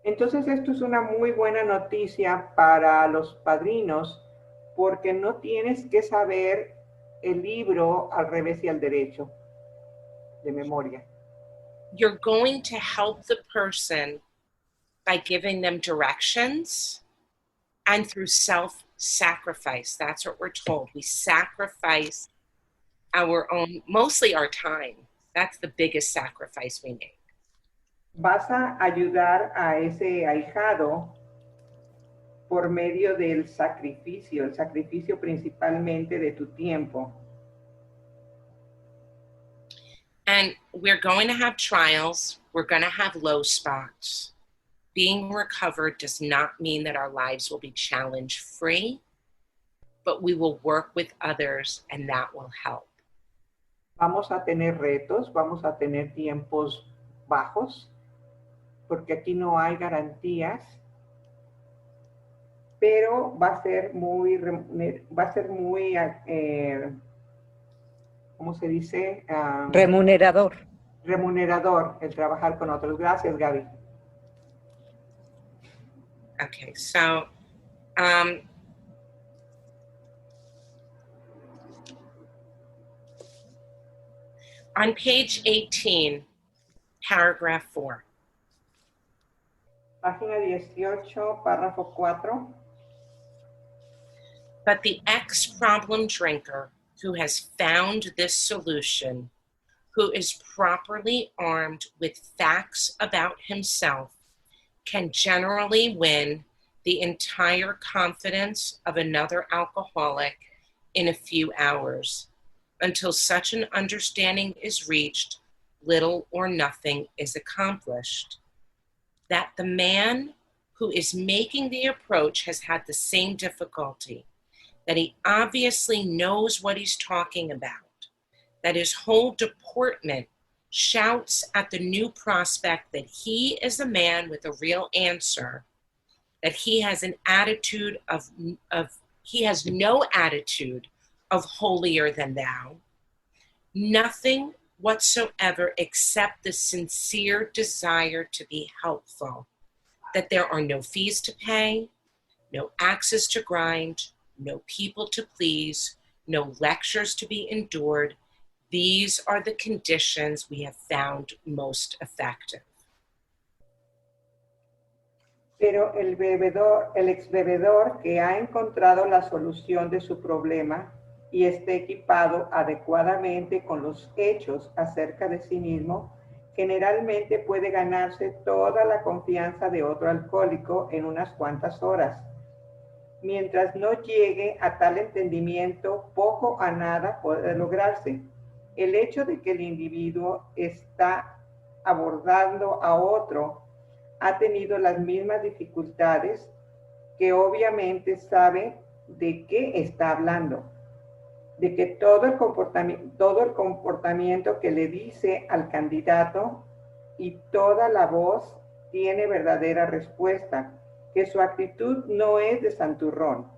Entonces esto es una muy buena noticia para los padrinos, porque no tienes que saber el libro al revés y al derecho, de memoria. You're going to help the person by giving them directions and through self-sacrifice. That's what we're told. We sacrifice our own, mostly our time. That's the biggest sacrifice we make. Vas a ayudar a ese ahijado por medio del sacrificio, el sacrificio principalmente de tu tiempo. And we're going to have trials. We're going to have low spots. Being recovered does not mean that our lives will be challenge-free, but we will work with others and that will help. Vamos a tener retos, vamos a tener tiempos bajos, porque aquí no hay garantías, pero va a ser muy ¿cómo se dice? Remunerador. Remunerador el trabajar con otros. Gracias, Gaby. Okay, so on page 18, paragraph 4. Página 18, párrafo 4. But the ex-problem drinker who has found this solution, who is properly armed with facts about himself, can generally win the entire confidence of another alcoholic in a few hours. Until such an understanding is reached, little or nothing is accomplished. That the man who is making the approach has had the same difficulty, that he obviously knows what he's talking about, that his whole deportment shouts at the new prospect that he is a man with a real answer, that he has an attitude he has no attitude of holier than thou, nothing whatsoever except the sincere desire to be helpful, that there are no fees to pay, no axes to grind, no people to please, no lectures to be endured. These are the conditions we have found most effective. Pero el exbebedor que ha encontrado la solución de su problema y esté equipado adecuadamente con los hechos acerca de sí mismo, generalmente puede ganarse toda la confianza de otro alcohólico en unas cuantas horas. Mientras no llegue a tal entendimiento, poco a nada puede lograrse. El hecho de que el individuo está abordando a otro ha tenido las mismas dificultades, que obviamente sabe de qué está hablando, de que todo el comportamiento que le dice al candidato y toda la voz tiene verdadera respuesta, que su actitud no es de santurrón,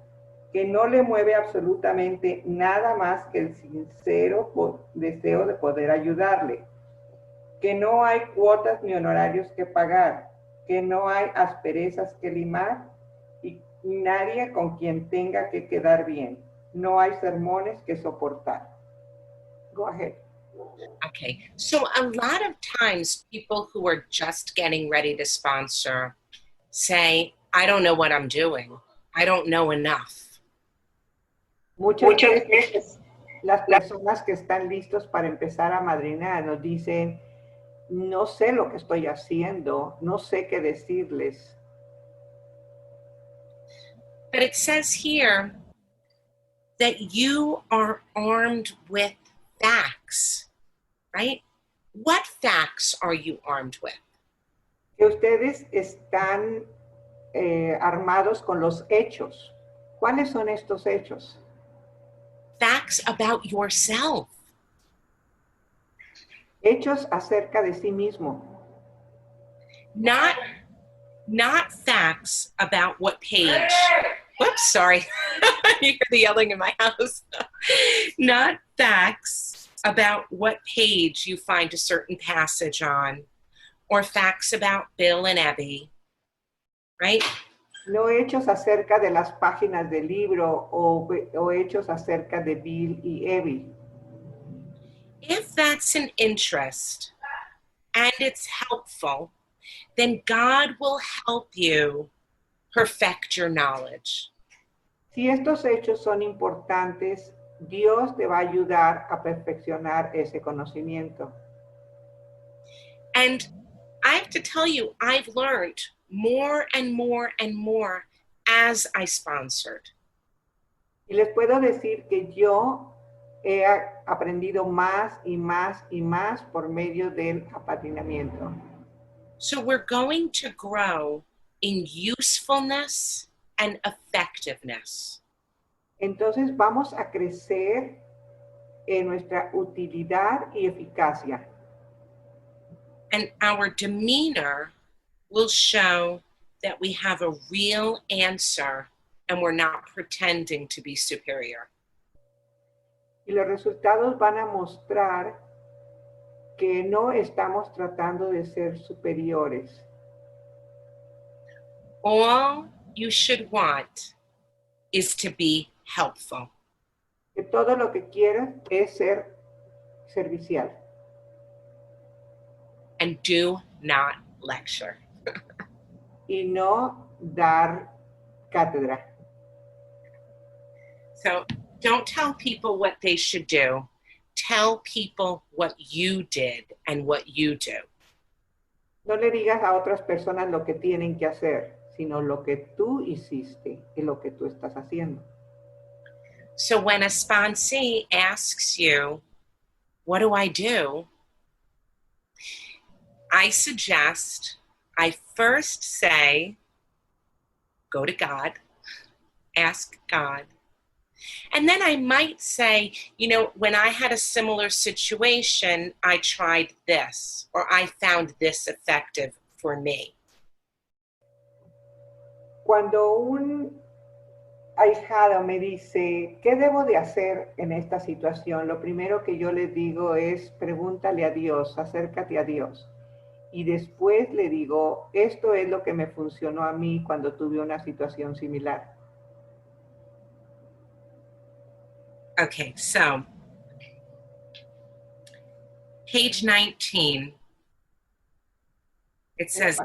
que no le mueve absolutamente nada más que el sincero deseo de poder ayudarle, que no hay cuotas ni honorarios que pagar, que no hay asperezas que limar y nadie con quien tenga que quedar bien. No hay sermones que soportar. Go ahead. Okay, so a lot of times people who are just getting ready to sponsor say, I don't know what I'm doing. I don't know enough. Muchas veces las personas que están listos para empezar a amadrinar nos dicen, no sé lo que estoy haciendo, no sé qué decirles. But it says here that you are armed with facts, right? What facts are you armed with? Que ustedes están armados con los hechos. ¿Cuáles son estos hechos? Facts about yourself. Hechos acerca de sí mismo. Not facts about what page. Whoops, sorry. You hear the yelling in my house. Not facts about what page you find a certain passage on, or facts about Bill and Abby, right? No hechos acerca de las páginas del libro o hechos acerca de Bill y Abby. If that's an interest and it's helpful, then God will help you perfect your knowledge. Si estos hechos son importantes, Dios te va a ayudar a perfeccionar ese conocimiento. And I have to tell you, I've learned more and more and more as I sponsored. Y les puedo decir que yo he aprendido más y más y más por medio del apadrinamiento. So we're going to grow in usefulness and effectiveness. Entonces vamos a crecer en nuestra utilidad y eficacia. And our demeanor will show that we have a real answer and we're not pretending to be superior. Y los resultados van a mostrar que no estamos tratando de ser superiores. All you should want is to be helpful. Que todo lo que quieras es ser servicial. And do not lecture. Y no dar cátedra. So don't tell people what they should do. Tell people what you did and what you do. No le digas a otras personas lo que tienen que hacer, sino lo que tú hiciste y lo que tú estás haciendo. So when a sponsee asks you, what do? I suggest I first say, go to God, ask God. And then I might say, you know, when I had a similar situation, I tried this, or I found this effective for me. Cuando un ahijado me dice, ¿qué debo de hacer en esta situación? Lo primero que yo les digo es, pregúntale a Dios, acércate a Dios. y después le digo, esto es lo que me funcionó a mí cuando tuve una situación similar. Okay, so page 19, it says,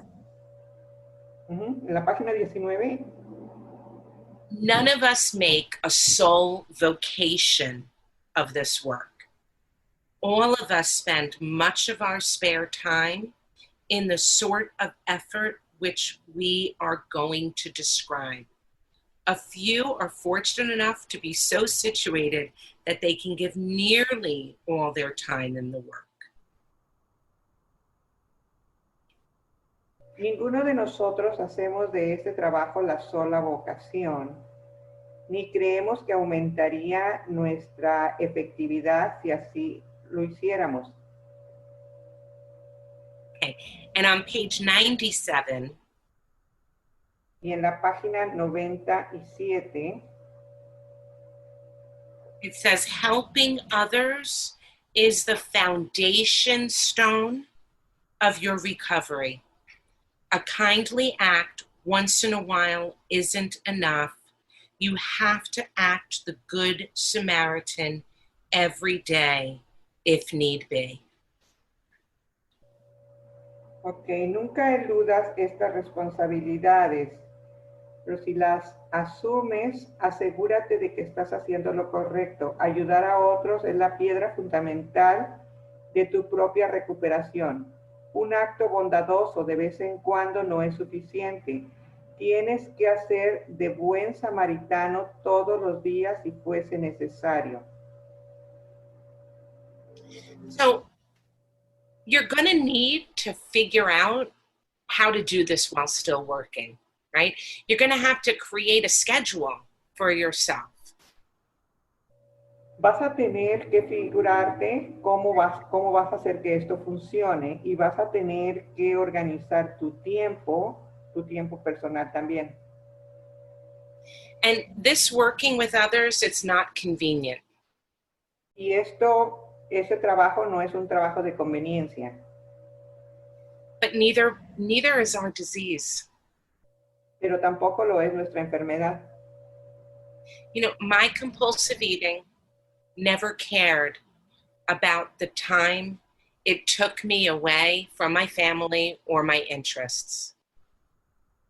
En la página 19, none of us make a sole vocation of this work. All of us spend much of our spare time in the sort of effort which we are going to describe. A few are fortunate enough to be so situated that they can give nearly all their time in the work. ninguno de nosotros hacemos de este trabajo la sola vocación, ni creemos que aumentaría nuestra efectividad si así lo hiciéramos. Okay, and on page 97, Y en la página 97, it says, helping others is the foundation stone of your recovery. A kindly act once in a while isn't enough. You have to act the good Samaritan every day, if need be. ok, nunca eludas estas responsabilidades, pero si las asumes, asegúrate de que estás haciendo lo correcto. Ayudar a otros es la piedra fundamental de tu propia recuperación. Un acto bondadoso de vez en cuando no es suficiente. Tienes que hacer de buen samaritano todos los días si fuese necesario. So you're going to need to figure out how to do this while still working, right? You're going to have to create a schedule for yourself. Vas a tener que figurarte cómo vas a hacer que esto funcione y vas a tener que organizar tu tiempo personal también. And this working with others, it's not convenient. Y ese trabajo no es un trabajo de conveniencia, But neither is our disease. pero tampoco lo es nuestra enfermedad. You know, my compulsive eating never cared about the time it took me away from my family or my interests.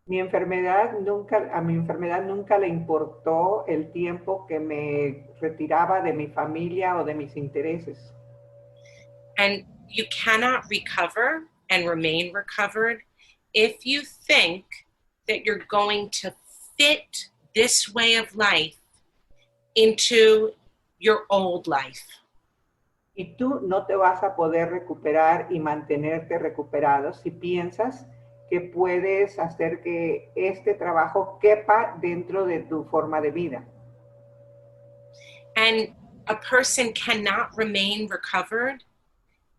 A mi enfermedad nunca le importó el tiempo que me retiraba de mi familia o de mis intereses. And you cannot recover and remain recovered if you think that you're going to fit this way of life into your old life. Y tú no te vas a poder recuperar y mantenerte recuperado si piensas que puedes hacer que este trabajo quepa dentro de tu forma de vida. And a person cannot remain recovered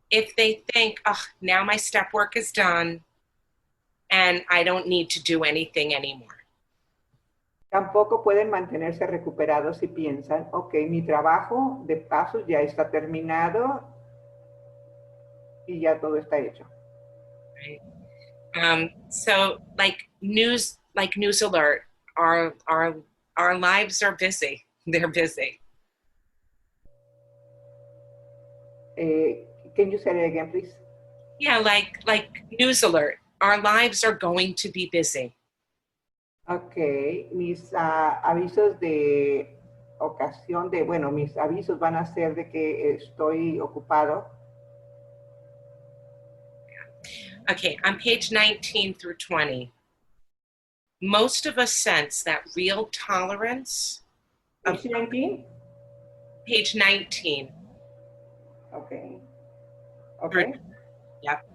if they think, oh, now my step work is done and I don't need to do anything anymore. Tampoco pueden mantenerse recuperados si piensan, ok, mi trabajo de paso ya está terminado y ya todo está hecho. Right. So like news alert, our lives are busy. They're busy. Can you say it again, please? Yeah, like news alert. Our lives are going to be busy. Ok, mis avisos de ocasión mis avisos van a ser de que estoy ocupado. Okay, on page 19 through 20, most of us sense that real tolerance. Page 19? Page 19. Okay. Okay. Yep.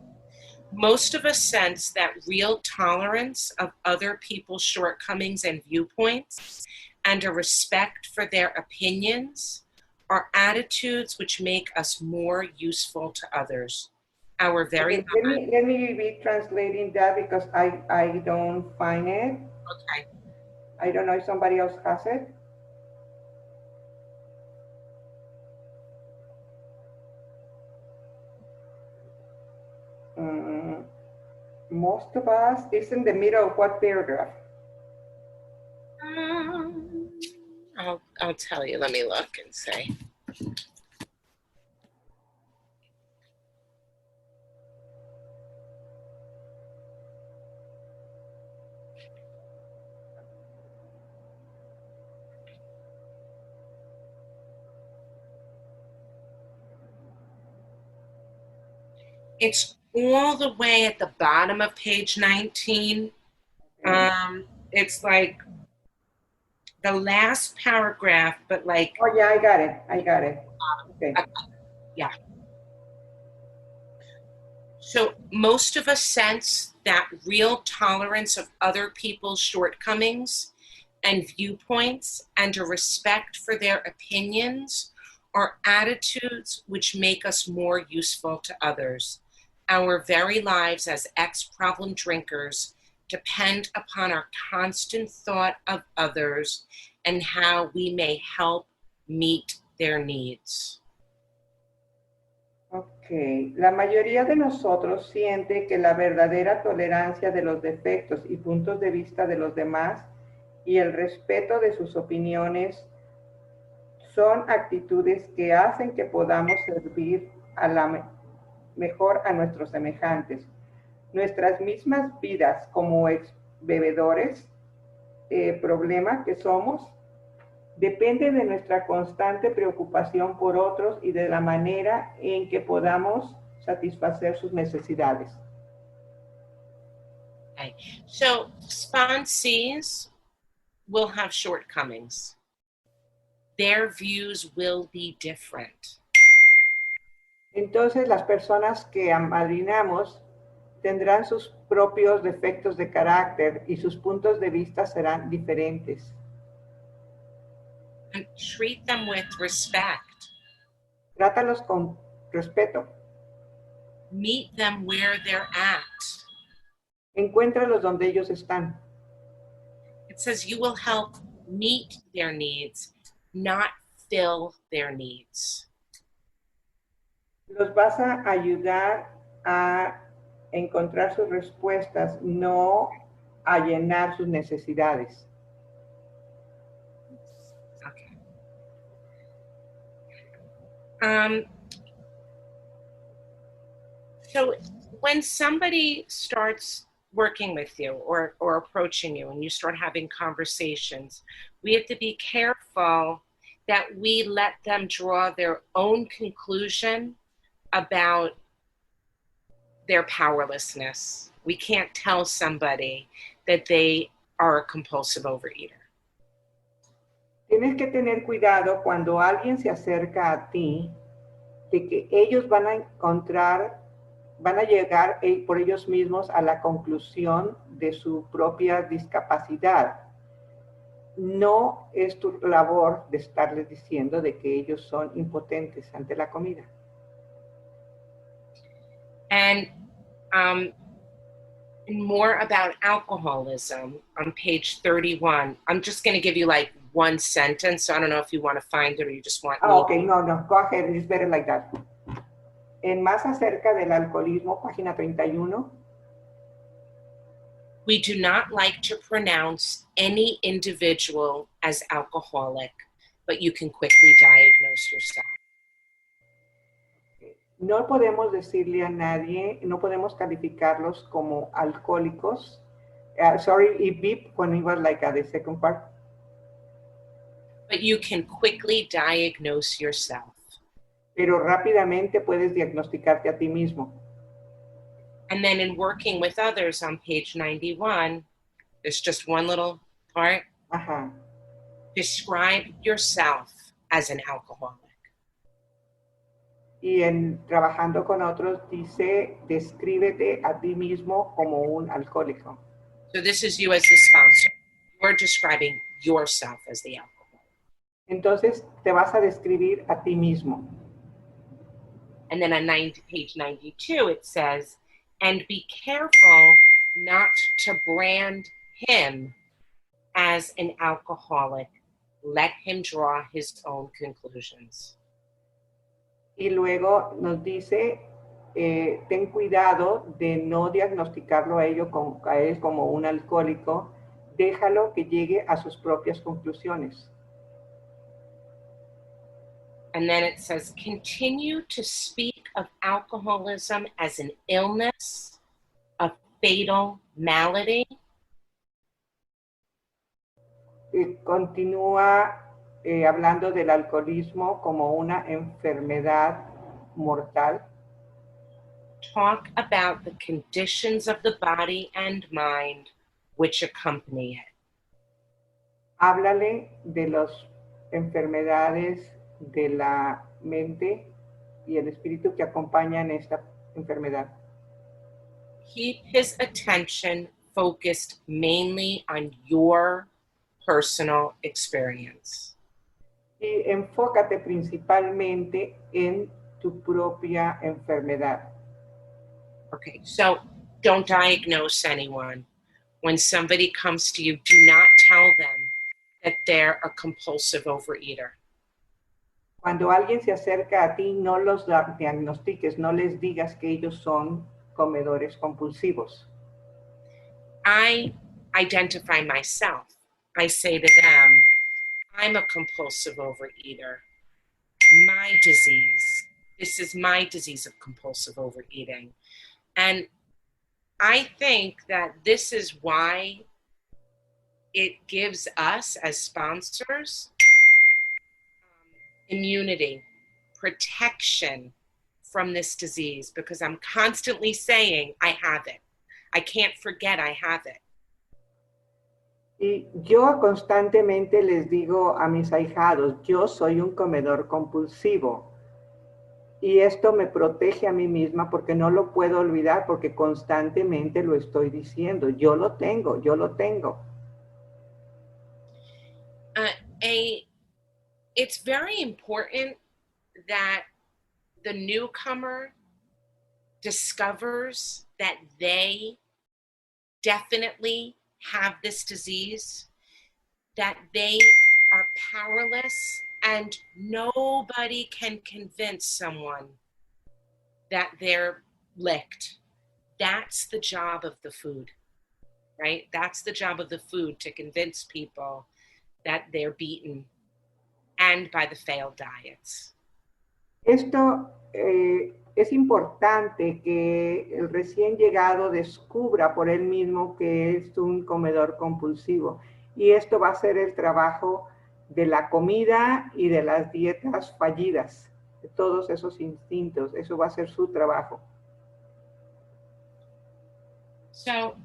Most of us sense that real tolerance of other people's shortcomings and viewpoints and a respect for their opinions are attitudes which make us more useful to others. Our very okay, let me be translating that because I don't find it. Okay. I don't know if somebody else has it. Most of us is in the middle of what paragraph? I'll tell you. Let me look and say. It's all the way at the bottom of page 19. It's like the last paragraph, but like. Oh, yeah, I got it. Okay. Yeah. So most of us sense that real tolerance of other people's shortcomings and viewpoints and a respect for their opinions are attitudes which make us more useful to others. Our very lives as ex-problem drinkers depend upon our constant thought of others and how we may help meet their needs. Ok, la mayoría de nosotros siente que la verdadera tolerancia de los defectos y puntos de vista de los demás y el respeto de sus opiniones son actitudes que hacen que podamos servir mejor a nuestros semejantes. Nuestras mismas vidas como ex bebedores, problema que somos, depende de nuestra constante preocupación por otros y de la manera en que podamos satisfacer sus necesidades. Okay. So sponsees will have shortcomings. Their views will be different. Entonces las personas que amadrinamos tendrán sus propios defectos de carácter y sus puntos de vista serán diferentes. And treat them with respect. Trátalos con respeto. Meet them where they're at. Encuéntralos donde ellos están. It says you will help meet their needs, not fill their needs. Los vas a ayudar a encontrar sus respuestas, no a llenar sus necesidades. Okay. So when somebody starts working with you or approaching you and you start having conversations, we have to be careful that we let them draw their own conclusion about their powerlessness. We can't tell somebody that they are a compulsive overeater. Tienes que tener cuidado cuando alguien se acerca a ti, de que ellos van a llegar por ellos mismos a la conclusión de su propia discapacidad. No es tu labor de estarles diciendo de que ellos son impotentes ante la comida. And more about alcoholism on page 31. I'm just going to give you like one sentence. So I don't know if you want to find it or you just want me. Okay, no, go ahead. It's better like that. En más acerca del alcoholismo, página 31. We do not like to pronounce any individual as alcoholic, but you can quickly diagnose yourself. No podemos decirle a nadie, no podemos calificarlos como alcohólicos. Sorry, it beep when it was like the second part. But you can quickly diagnose yourself. Pero rápidamente puedes diagnosticarte a ti mismo. And then in working with others on page 91, there's just one little part. Ajá. Describe yourself as an alcoholic. Y en trabajando con otros dice, descríbete a ti mismo como un alcohólico. So this is you as the sponsor. You're describing yourself as the alcoholic. Entonces te vas a describir a ti mismo. And then on page 92, it says, and be careful not to brand him as an alcoholic. Let him draw his own conclusions. Y luego nos dice, ten cuidado de no diagnosticarlo a él como un alcohólico. Déjalo que llegue a sus propias conclusiones. And then it says, continue to speak of alcoholism as an illness, a fatal malady. Continúa hablando del alcoholismo como una enfermedad mortal. Talk about the conditions of the body and mind which accompany it. Háblale de las enfermedades de la mente y el espíritu que acompañan esta enfermedad. Keep his attention focused mainly on your personal experience. Y enfócate principalmente en tu propia enfermedad. Okay, so don't diagnose anyone. When somebody comes to you, do not tell them that they're a compulsive overeater. Cuando alguien se acerca a ti, no los diagnostiques, no les digas que ellos son comedores compulsivos. I identify myself. I say to them, I'm a compulsive overeater. My disease. This is my disease of compulsive overeating. And I think that this is why it gives us as sponsors immunity, protection from this disease, because I'm constantly saying I have it. I can't forget I have it. Y yo constantemente les digo a mis ahijados, yo soy un comedor compulsivo. Y esto me protege a mí misma porque no lo puedo olvidar, porque constantemente lo estoy diciendo. Yo lo tengo, yo lo tengo. It's very important that the newcomer discovers that they definitely have this disease, that they are powerless, and nobody can convince someone that they're licked. That's the job of the food, right? That's the job of the food, to convince people that they're beaten, and by the failed diets. Esto es importante que el recién llegado descubra por él mismo que es un comedor compulsivo. Y esto va a ser el trabajo de la comida y de las dietas fallidas, de todos esos instintos. Eso va a ser su trabajo. So,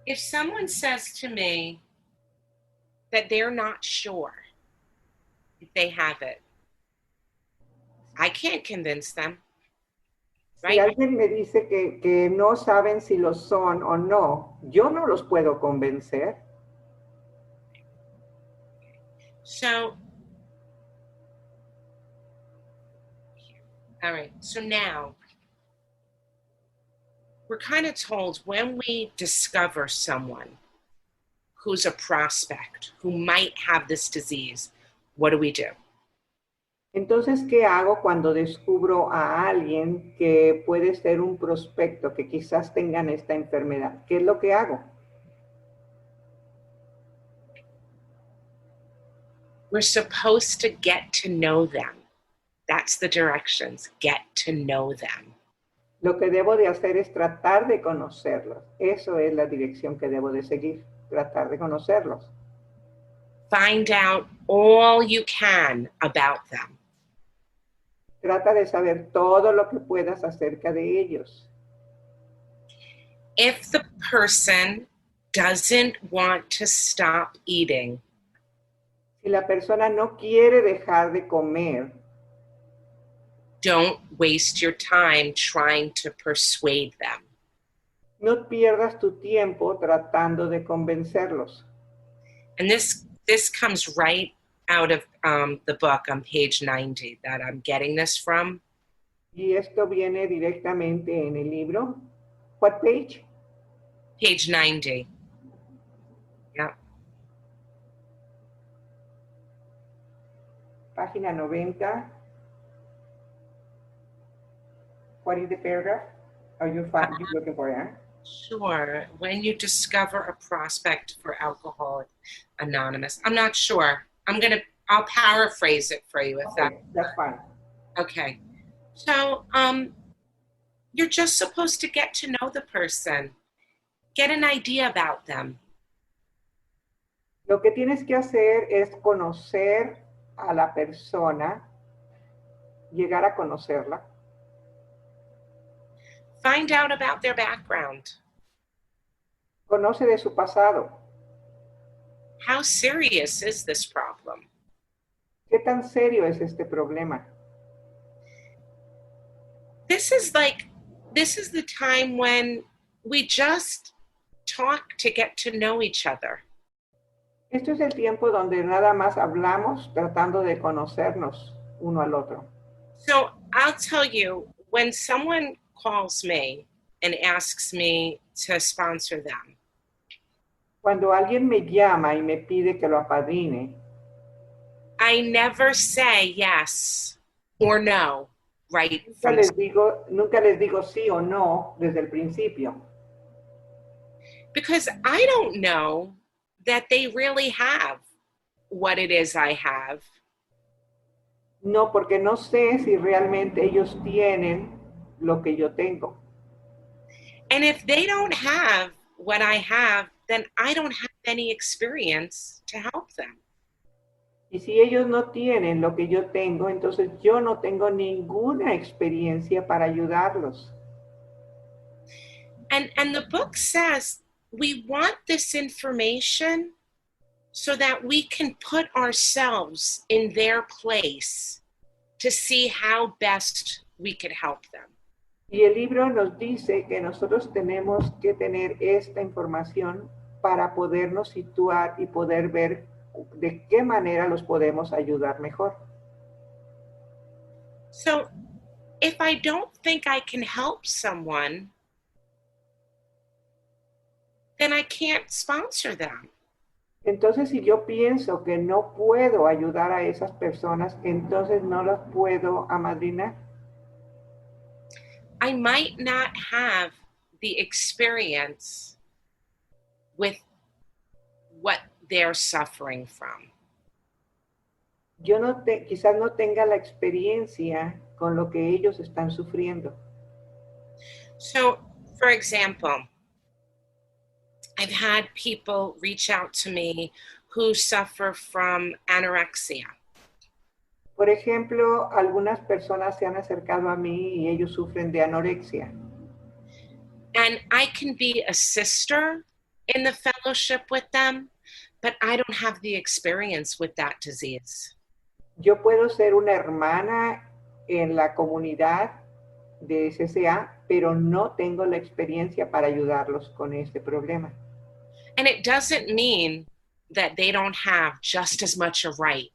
if someone says to me that they're not sure if they have it, I can't convince them. Right? Si alguien me dice que no saben si lo son o no, yo no los puedo convencer. So, all right, so now we're kind of told when we discover someone who's a prospect, who might have this disease, what do we do? Entonces, ¿qué hago cuando descubro a alguien que puede ser un prospecto, que quizás tengan esta enfermedad? ¿Qué es lo que hago? We're supposed to get to know them. That's the directions, get to know them. Lo que debo de hacer es tratar de conocerlos. Eso es la dirección que debo de seguir, tratar de conocerlos. Find out all you can about them. Trata de saber todo lo que puedas acerca de ellos. If the person doesn't want to stop eating, Si la persona no quiere dejar de comer, don't waste your time trying to persuade them. no pierdas tu tiempo tratando de convencerlos. And this comes right out of the book on page 90 that I'm getting this from. Y esto viene directamente en el libro. What page? Page 90. Yeah. Página 90. What is the paragraph? Are you looking for it? Sure. When you discover a prospect for Alcoholics Anonymous. I'm not sure. I'll paraphrase it for you if That's fine. Okay. So, you're just supposed to get to know the person, get an idea about them. Lo que tienes que hacer es conocer a la persona, llegar a conocerla. Find out about their background. Conoce de su pasado. How serious is this problem? ¿Qué tan serio es este problema? This is the time when we just talk to get to know each other. Esto es el tiempo donde nada más hablamos tratando de conocernos uno al otro. So I'll tell you, when someone calls me and asks me to sponsor them, Cuando alguien me llama y me pide que lo apadrine, I never say yes or no, right? nunca les digo sí o no desde el principio. Because I don't know that they really have what it is I have. No, porque no sé si realmente ellos tienen lo que yo tengo. And if they don't have what I have, then I don't have any experience to help them. Y si ellos no tienen lo que yo tengo, entonces yo no tengo ninguna experiencia para ayudarlos. And the book says we want this information so that we can put ourselves in their place to see how best we could help them. Y el libro nos dice que nosotros tenemos que tener esta información para podernos situar y poder ver de qué manera los podemos ayudar mejor. So, if I don't think I can help someone, then I can't sponsor them. Entonces, si yo pienso que no puedo ayudar a esas personas, entonces no las puedo amadrinar. I might not have the experience with what they're suffering from. Quizás no tenga la experiencia con lo que ellos están sufriendo. So, for example, I've had people reach out to me who suffer from anorexia. Por ejemplo, algunas personas se han acercado a mí y ellos sufren de anorexia. And I can be a sister in the fellowship with them, but I don't have the experience with that disease. Yo puedo ser una hermana en la comunidad de SSA, pero no tengo la experiencia para ayudarlos con este problema. And it doesn't mean that they don't have just as much a right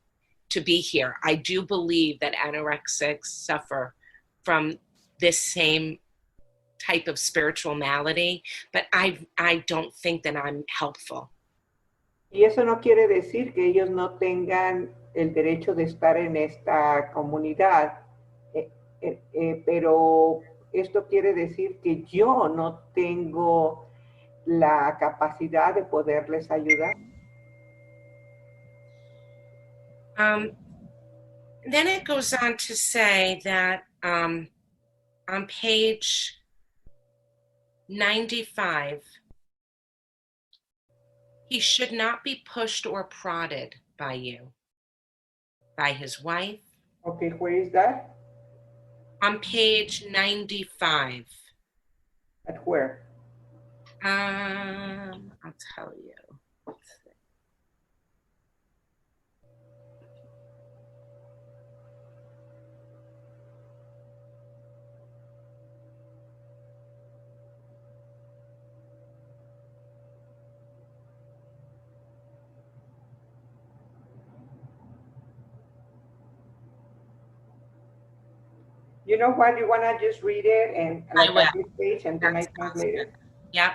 to be here. I do believe that anorexics suffer from this same type of spiritual malady, but I don't think that I'm helpful. Y eso no quiere decir que ellos no tengan el derecho de estar en esta comunidad, pero esto quiere decir que yo no tengo la capacidad de poderles ayudar. Then it goes on to say that on page 95, he should not be pushed or prodded by you, by his wife. Okay, where is that? On page 95. At where? I'll tell you. You know what? You want to just read it and at this page and then I translate it? Yep.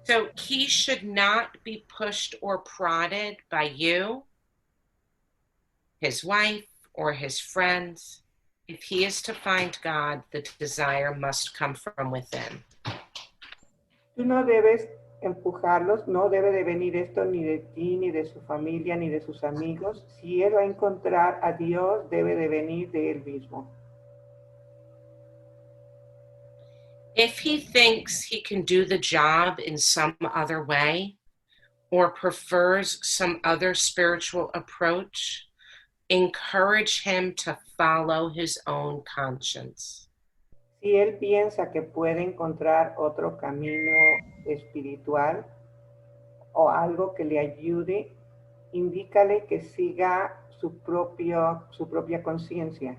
So he should not be pushed or prodded by you, his wife, or his friends, If he is to find God, the desire must come from within. Tú no debes empujarlos, no debe de venir esto ni de ti, ni de su familia, ni de sus amigos. Si él va a encontrar a Dios, debe de venir de él mismo. If he thinks he can do the job in some other way, or prefers some other spiritual approach, encourage him to follow his own conscience. Si él piensa que puede encontrar otro camino espiritual o algo que le ayude, indícale que siga su propia conciencia.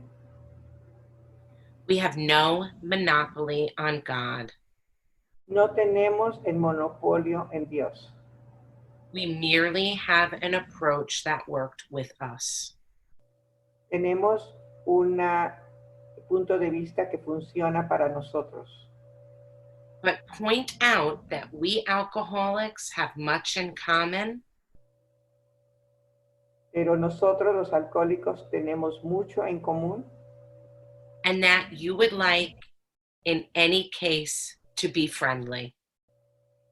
We have no monopoly on God. No tenemos el monopolio en Dios. We merely have an approach that worked with us. Tenemos un punto de vista que funciona para nosotros. But point out that we alcoholics have much in common. Pero nosotros los alcohólicos tenemos mucho en común. And that you would like, in any case, to be friendly.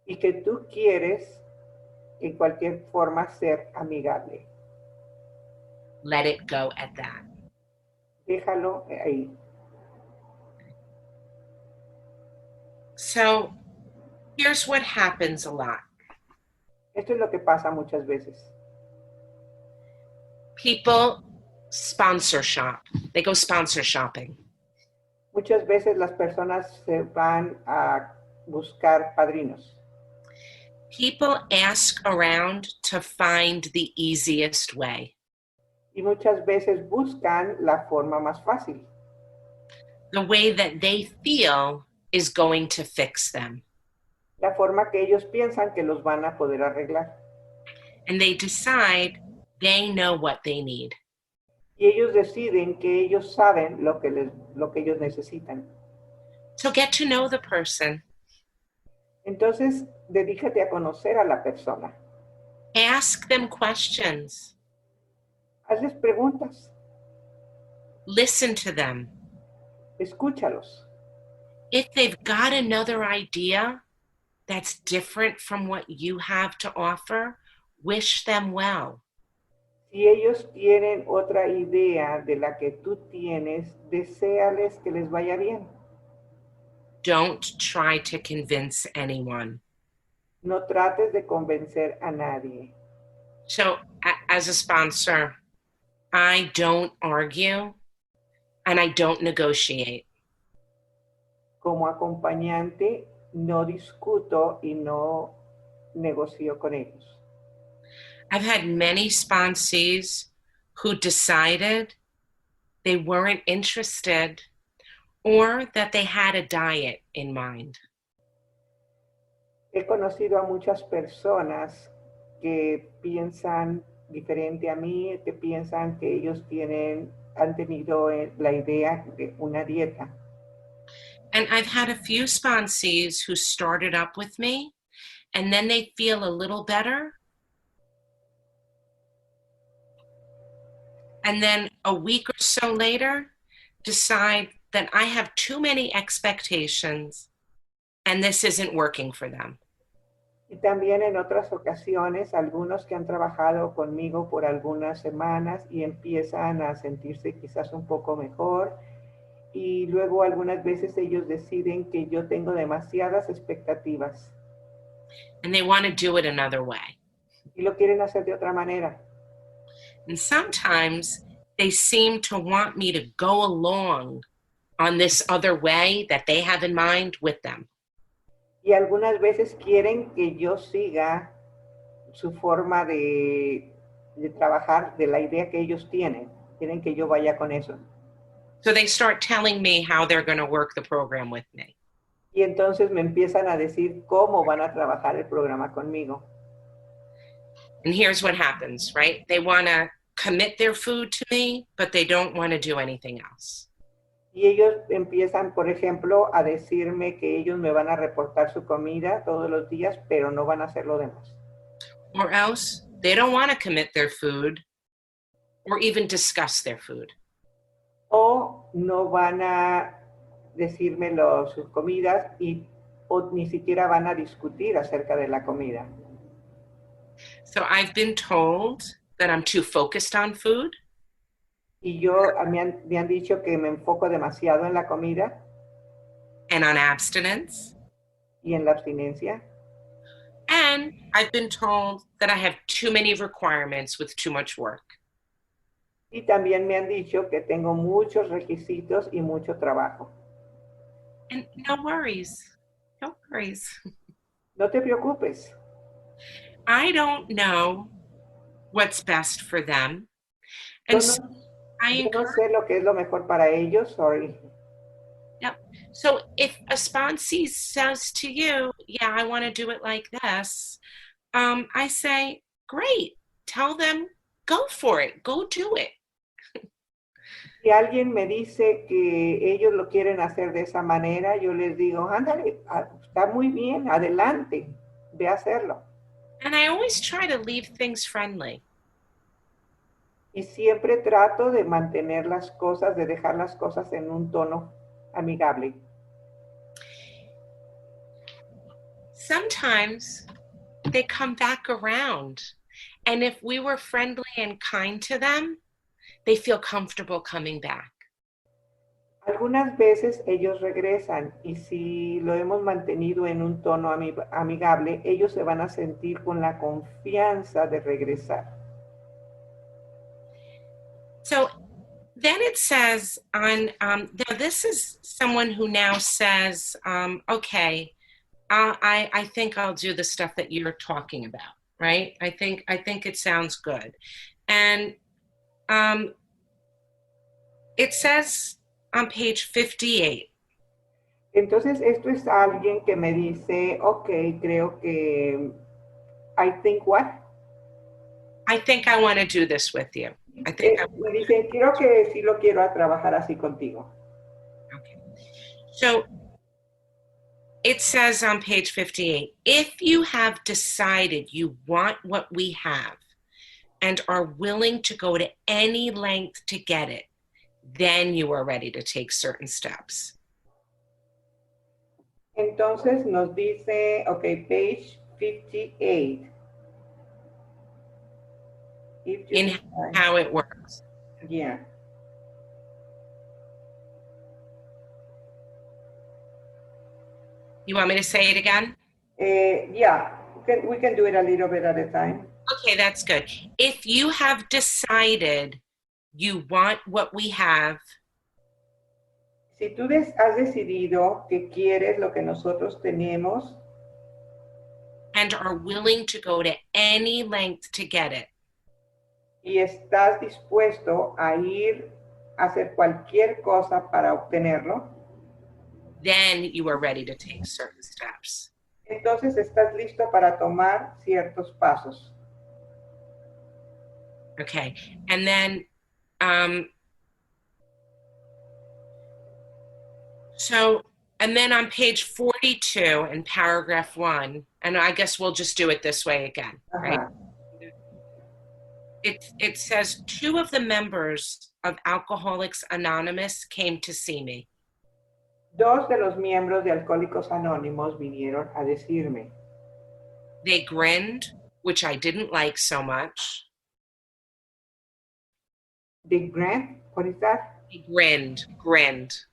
Y que tú quieres, en cualquier forma, ser amigable. Let it go at that. Déjalo ahí. So here's what happens a lot. Esto es lo que pasa muchas veces. People sponsor shop. They go sponsor shopping. Muchas veces las personas se van a buscar padrinos. People ask around to find the easiest way. Y muchas veces buscan la forma más fácil. The way that they feel is going to fix them. La forma que ellos piensan que los van a poder arreglar. And they decide they know what they need. Y ellos deciden que ellos saben lo que ellos necesitan. So get to know the person. Entonces, dedícate a conocer a la persona. Ask them questions. Hazles preguntas. Listen to them. Escúchalos. If they've got another idea that's different from what you have to offer, wish them well. Si ellos tienen otra idea de la que tú tienes, deséales que les vaya bien. Don't try to convince anyone. No trates de convencer a nadie. So as a sponsor, I don't argue and I don't negotiate. Como acompañante, no discuto y no negocio con ellos. I've had many sponsees who decided they weren't interested or that they had a diet in mind. He conocido a muchas personas que piensan diferente a mí, que piensan que ellos han tenido la idea de una dieta. And I've had a few sponsees who started up with me and then they feel a little better. And then a week or so later, decide that I have too many expectations and this isn't working for them. Y también en otras ocasiones, algunos que han trabajado conmigo por algunas semanas y empiezan a sentirse quizás un poco mejor. Y luego algunas veces ellos deciden que yo tengo demasiadas expectativas. And they want to do it another way. Y lo quieren hacer de otra manera. And sometimes they seem to want me to go along on this other way that they have in mind with them. Y algunas veces quieren que yo siga su forma de trabajar, de la idea que ellos tienen. Quieren que yo vaya con eso. So they start telling me how they're going to work the program with me. Y entonces me empiezan a decir cómo van a trabajar el programa conmigo. And here's what happens, right? They want to commit their food to me, but they don't want to do anything else. Y ellos empiezan, por ejemplo, a decirme que ellos me van a reportar su comida todos los días, pero no van a hacer lo demás. Or else they don't want to commit their food or even discuss their food. O no van a decirme sus comidas o ni siquiera van a discutir acerca de la comida. So I've been told that I'm too focused on food. Y me han dicho que me enfoco demasiado en la comida And on abstinence. y en la abstinencia. And I've been told that I have too many requirements with too much work. Y también me han dicho que tengo muchos requisitos y mucho trabajo. And no worries. No worries. No te preocupes. I don't know what's best for them. And Yo so I no encourage. sé lo que es lo mejor para ellos. Sorry. Yep. So if a sponsee says to you, yeah, I want to do it like this, I say, great. Tell them, go for it. Go do it. Si alguien me dice que ellos lo quieren hacer de esa manera, yo les digo, ándale, está muy bien, adelante, ve a hacerlo. And I always try to leave things friendly. Y siempre trato de mantener las cosas, de dejar las cosas en un tono amigable. Sometimes they come back around. And if we were friendly and kind to them, they feel comfortable coming back. Algunas veces ellos regresan y si lo hemos mantenido en un tono amigable, ellos se van a sentir con la confianza de regresar. So then it says on, now this is someone who now says, okay, I think I'll do the stuff that you're talking about, right? I think it sounds good. And it says on page 58. Entonces, esto es alguien que me dice, ok, creo que, I think what? I think I want to do this with you. I think me dice, creo que sí lo quiero trabajar así contigo. Okay. So it says on page 58, if you have decided you want what we have and are willing to go to any length to get it, then you are ready to take certain steps. Entonces nos dice, ok, page 58. In how it works. Yeah. You want me to say it again? Yeah, we can do it a little bit at a time. Okay, that's good. If you have decided you want what we have, si tú has decidido que quieres lo que nosotros tenemos, and are willing to go to any length to get it, y estás dispuesto a ir a hacer cualquier cosa para obtenerlo, then you are ready to take certain steps. Entonces estás listo para tomar ciertos pasos. Okay, and then, and then on page 42 in paragraph 1, and I guess we'll just do it this way again, right? It says, 2 of the members of Alcoholics Anonymous came to see me. 2 de los miembros de Alcohólicos Anónimos vinieron a decirme. They grinned, which I didn't like so much. They grinned? What is that? They grinned,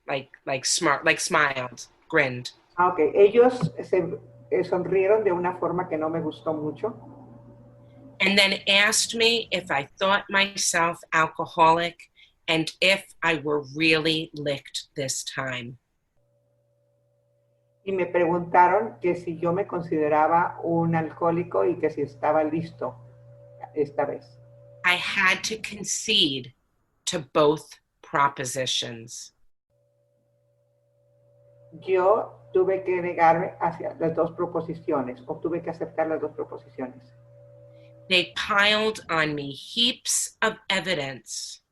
like smart, like smiled, grinned. Okay, ellos se sonrieron de una forma que no me gustó mucho. And then asked me if I thought myself alcoholic and if I were really licked this time. Y me preguntaron que si yo me consideraba un alcohólico y que si estaba listo esta vez. I had to concede to both propositions. Yo tuve que negarme hacia las 2 proposiciones, o tuve que aceptar las 2 proposiciones. They piled on me heaps of evidence.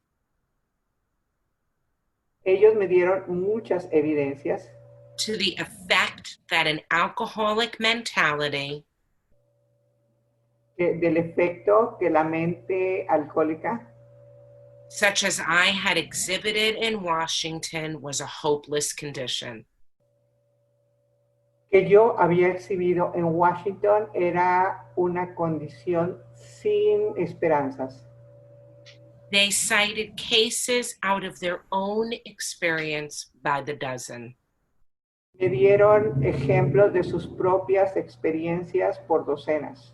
Ellos me dieron muchas evidencias. To the effect that an alcoholic mentality del efecto que la mente alcohólica such as I had exhibited in Washington, was a hopeless condition. Que yo había exhibido en Washington era una condición sin esperanzas. They cited cases out of their own experience by the dozen. Me dieron ejemplos de sus propias experiencias por docenas.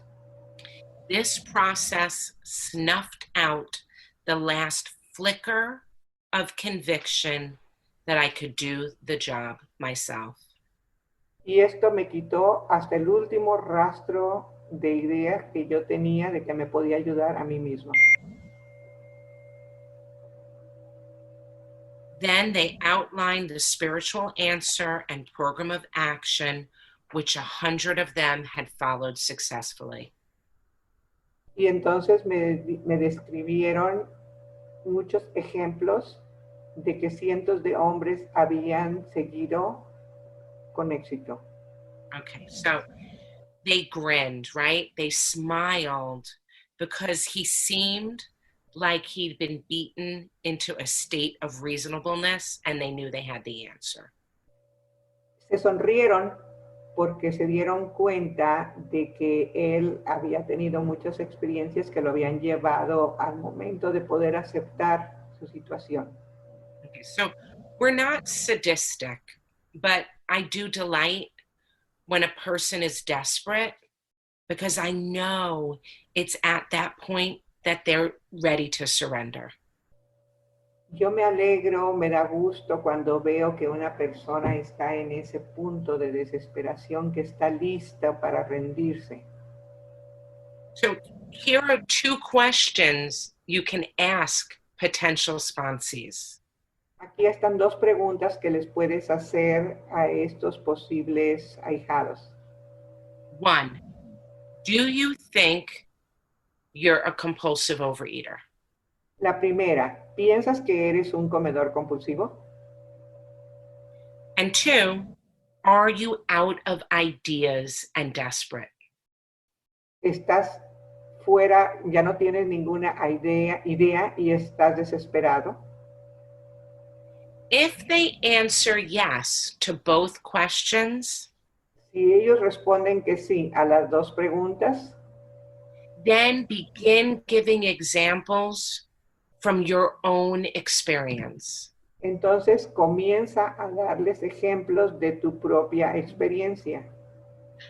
This process snuffed out the last flicker of conviction that I could do the job myself. Y esto me quitó hasta el último rastro de ideas que yo tenía de que me podía ayudar a mí mismo. Then they outlined the spiritual answer and program of action, which 100 of them had followed successfully. Y entonces me describieron muchos ejemplos de que cientos de hombres habían seguido con éxito. Okay, so they grinned, right? They smiled because he seemed like he'd been beaten into a state of reasonableness and they knew they had the answer. Se sonrieron porque se dieron cuenta de que él había tenido muchas experiencias que lo habían llevado al momento de poder aceptar su situación. Okay, so we're not sadistic, but I do delight when a person is desperate because I know it's at that point that they're ready to surrender. Yo me alegro, me da gusto cuando veo que una persona está en ese punto de desesperación, que está lista para rendirse. So here are two questions you can ask potential sponsees. Aquí están dos preguntas que les puedes hacer a estos posibles ahijados. One, do you think you're a compulsive overeater? La primera, ¿piensas que eres un comedor compulsivo? And two, are you out of ideas and desperate? ¿Estás fuera, ya no tienes ninguna idea y estás desesperado? If they answer yes to both questions, Si ellos responden que sí a las dos preguntas, then begin giving examples from your own experience. entonces comienza a darles ejemplos de tu propia experiencia.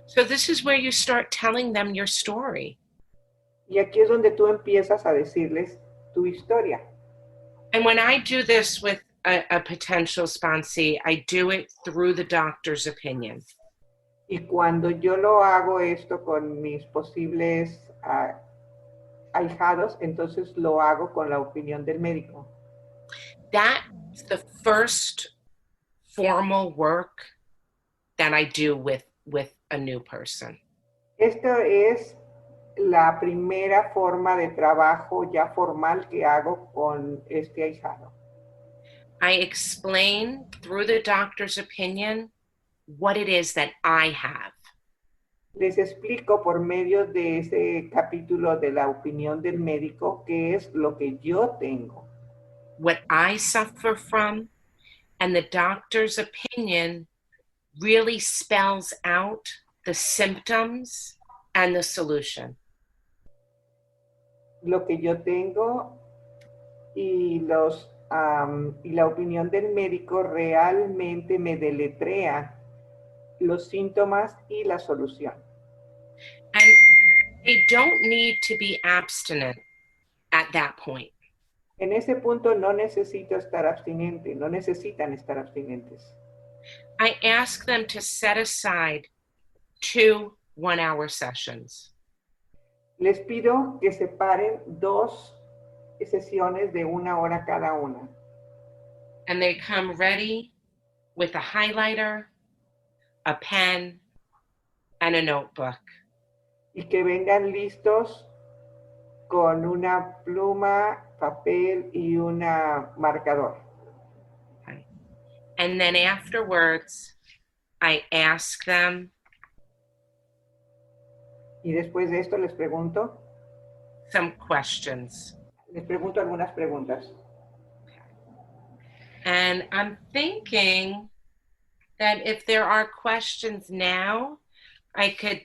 So this is where you start telling them your story. Y aquí es donde tú empiezas a decirles tu historia. And when I do this with a potential sponsee, I do it through the doctor's opinion. Y cuando yo lo hago esto con mis posibles ahijados, entonces lo hago con la opinión del médico. That's the first formal work that I do with a new person. Esto es la primera forma de trabajo ya formal que hago con este ahijado. I explain through the doctor's opinion what it is that I have. Les explico por medio de ese capítulo de la opinión del médico qué es lo que yo tengo, what I suffer from, and the doctor's opinion really spells out the symptoms and the solution. lo que yo tengo y la opinión del médico realmente me deletrea los síntomas y la solución. And they don't need to be abstinent at that point. En ese punto no necesito estar abstinente, no necesitan estar abstinentes. I ask them to set aside 2 one-hour sessions. Les pido que separen 2 sesiones de 1 hora cada una. And they come ready with a highlighter, a pen, and a notebook. Y que vengan listos con una pluma, papel y un marcador. Okay. And then afterwards, I ask them, Y después de esto les pregunto, some questions. Les pregunto algunas preguntas. And I'm thinking that if there are questions now,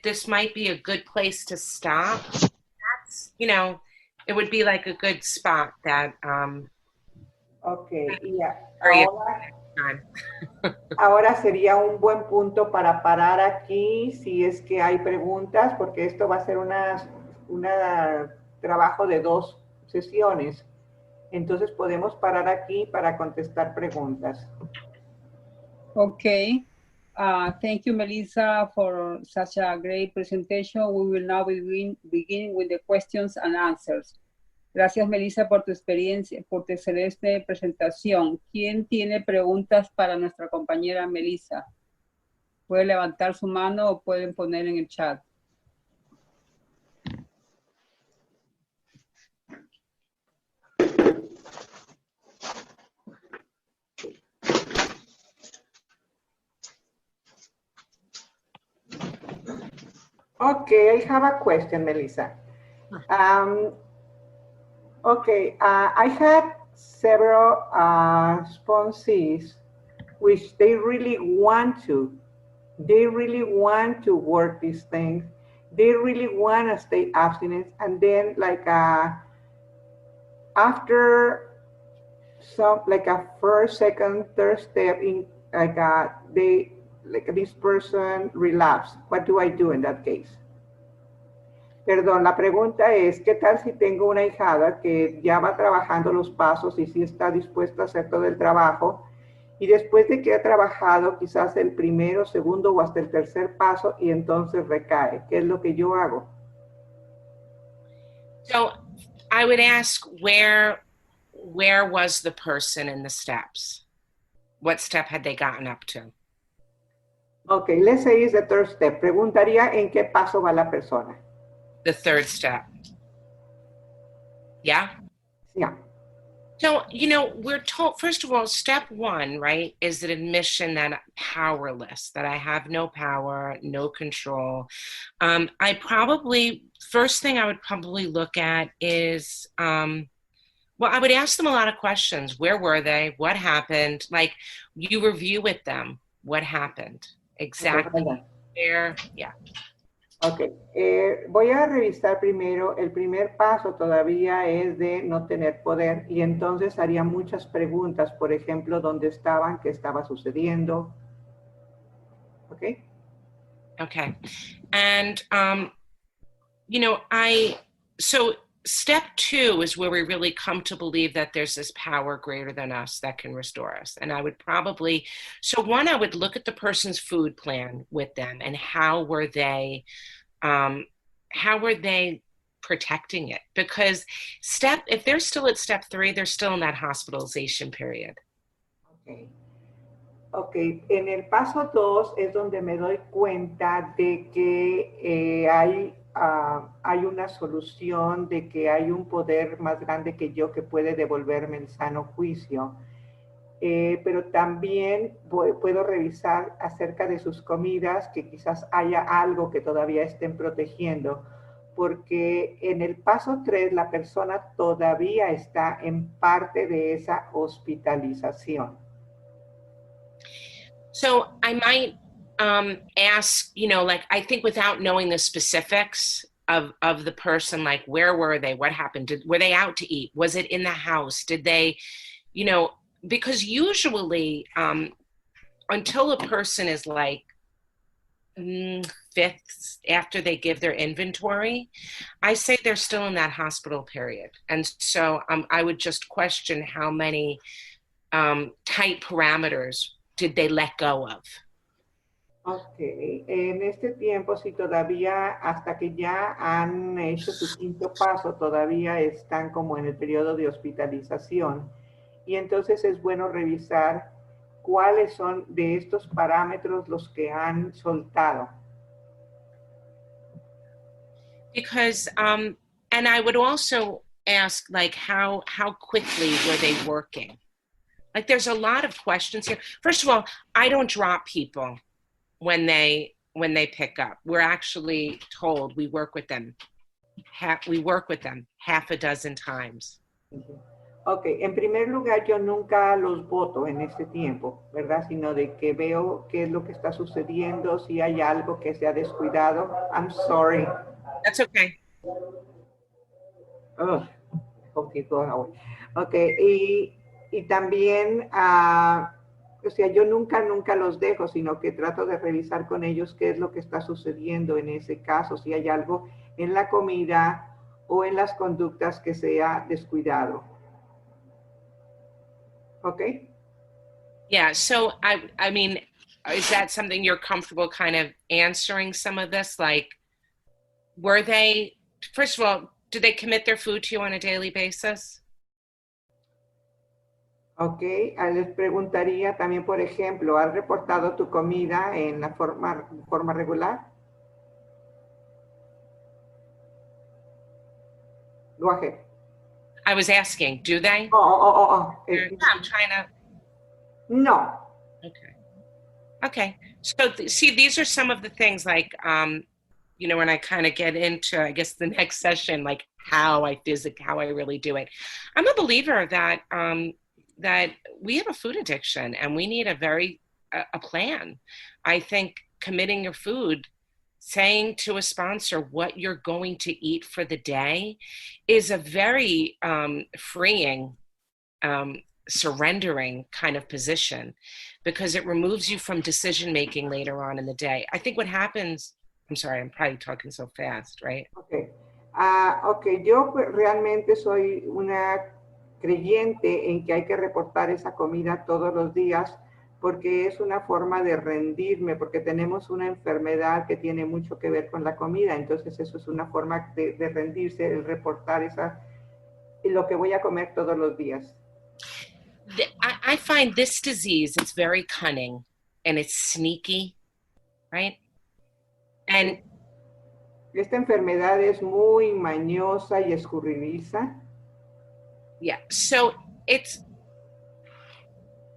this might be a good place to stop. That's, it would be like a good spot that, Ok, y Are ahora sería un buen punto para parar aquí si es que hay preguntas, porque esto va a ser un trabajo de 2 sesiones. Entonces podemos parar aquí para contestar preguntas. Okay. Thank you, Melissa, for such a great presentation. We will now begin with the questions and answers. Gracias, Melissa, por tu experiencia, por tu excelente presentación. ¿Quién tiene preguntas para nuestra compañera Melissa? Puede levantar su mano o pueden poner en el chat. Okay, I have a question, Melissa. I had several sponsees which they really want to work these things. They really want to stay abstinent, and then after a first, second, third step in this person relapse. What do I do in that case? Perdón, la pregunta es, ¿qué tal si tengo una hijada que ya va trabajando los pasos y sí está dispuesta a hacer todo el trabajo, y después de que ha trabajado quizás el primero, segundo o hasta el tercer paso y entonces recae? ¿Qué es lo que yo hago? So I would ask where was the person in the steps? What step had they gotten up to? Okay, let's say it's the third step. Preguntaría en qué paso va la persona. The third step. Yeah? Yeah. So, we're told, first of all, step 1, right, is an admission that I'm powerless, that I have no power, no control. First thing I would probably look at is, I would ask them a lot of questions. Where were they? What happened? Like, you review with them what happened. Exactly. Where, yeah. Ok, voy a revisar primero. El primer paso todavía es de no tener poder, y entonces haría muchas preguntas, por ejemplo, ¿dónde estaban? ¿Qué estaba sucediendo? Ok. Okay. And, so step 2 is where we really come to believe that there's this power greater than us that can restore us. And I would probably, I would look at the person's food plan with them and how were they protecting it? Because if they're still at step 3, they're still in that hospitalization period. Ok, en el paso 2 es donde me doy cuenta de que hay una solución, de que hay un poder más grande que yo que puede devolverme el sano juicio. Pero también puedo revisar acerca de sus comidas, que quizás haya algo que todavía estén protegiendo, porque en el paso 3 la persona todavía está en parte de esa hospitalización. So I might ask, I think without knowing the specifics of the person, like where were they? What happened? Were they out to eat? Was it in the house? Did they, because usually until a person is like fifth after they give their inventory, I say they're still in that hospital period. And so I would just question how many tight parameters did they let go of. Ok, en este tiempo, si todavía, hasta que ya han hecho su quinto paso, todavía están como en el periodo de hospitalización. Y entonces es bueno revisar cuáles son de estos parámetros los que han soltado. Because, and I would also ask, like, how quickly were they working? Like, there's a lot of questions here. First of all, I don't drop people when they pick up. We're actually told we work with them half a dozen times. Ok, en primer lugar, yo nunca los voto en este tiempo, ¿verdad? Sino de que veo qué es lo que está sucediendo, si hay algo que se ha descuidado. I'm sorry. That's okay. Ugh, hope you go away. Ok, y también, o sea, yo nunca los dejo, sino que trato de revisar con ellos qué es lo que está sucediendo en ese caso, si hay algo en la comida o en las conductas que se ha descuidado. Okay. Yeah, so I mean, is that something you're comfortable kind of answering some of this? Like, were they, first of all, do they commit their food to you on a daily basis? Ok, les preguntaría también, por ejemplo, ¿has reportado tu comida en la forma regular? Go ahead. I was asking, do they? Oh. Yeah, I'm trying to. No. Okay. Okay. So see, these are some of the things like, you know, when I kind of get into, I guess, the next session, like how I really do it. I'm a believer that that we have a food addiction and we need a plan. I think committing your food, saying to a sponsor what you're going to eat for the day is a very freeing, surrendering kind of position, because it removes you from decision making later on in the day. I think what happens, I'm sorry, I'm probably talking so fast, right? Ok. Ok, yo realmente soy una creyente en que hay que reportar esa comida todos los días porque es una forma de rendirme, porque tenemos una enfermedad que tiene mucho que ver con la comida, entonces eso es una forma de rendirse, el reportar lo que voy a comer todos los días. I find this disease, it's very cunning and it's sneaky, right? And esta enfermedad es muy mañosa y escurridiza. Yeah, so it's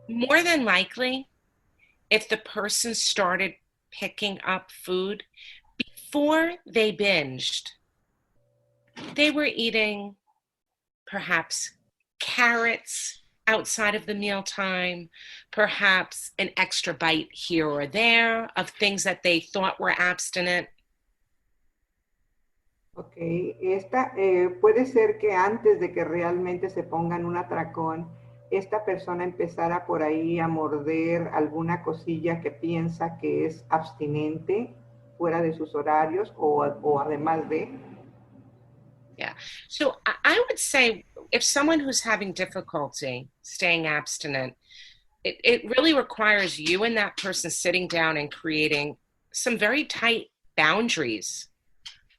more than likely if the person started picking up food before they binged, they were eating perhaps carrots outside of the mealtime, perhaps an extra bite here or there of things that they thought were abstinent. Ok, puede ser que antes de que realmente se pongan un atracón, esta persona empezara por ahí a morder alguna cosilla que piensa que es abstinente fuera de sus horarios o además de. Yeah. So I would say if someone who's having difficulty staying abstinent, it really requires you and that person sitting down and creating some very tight boundaries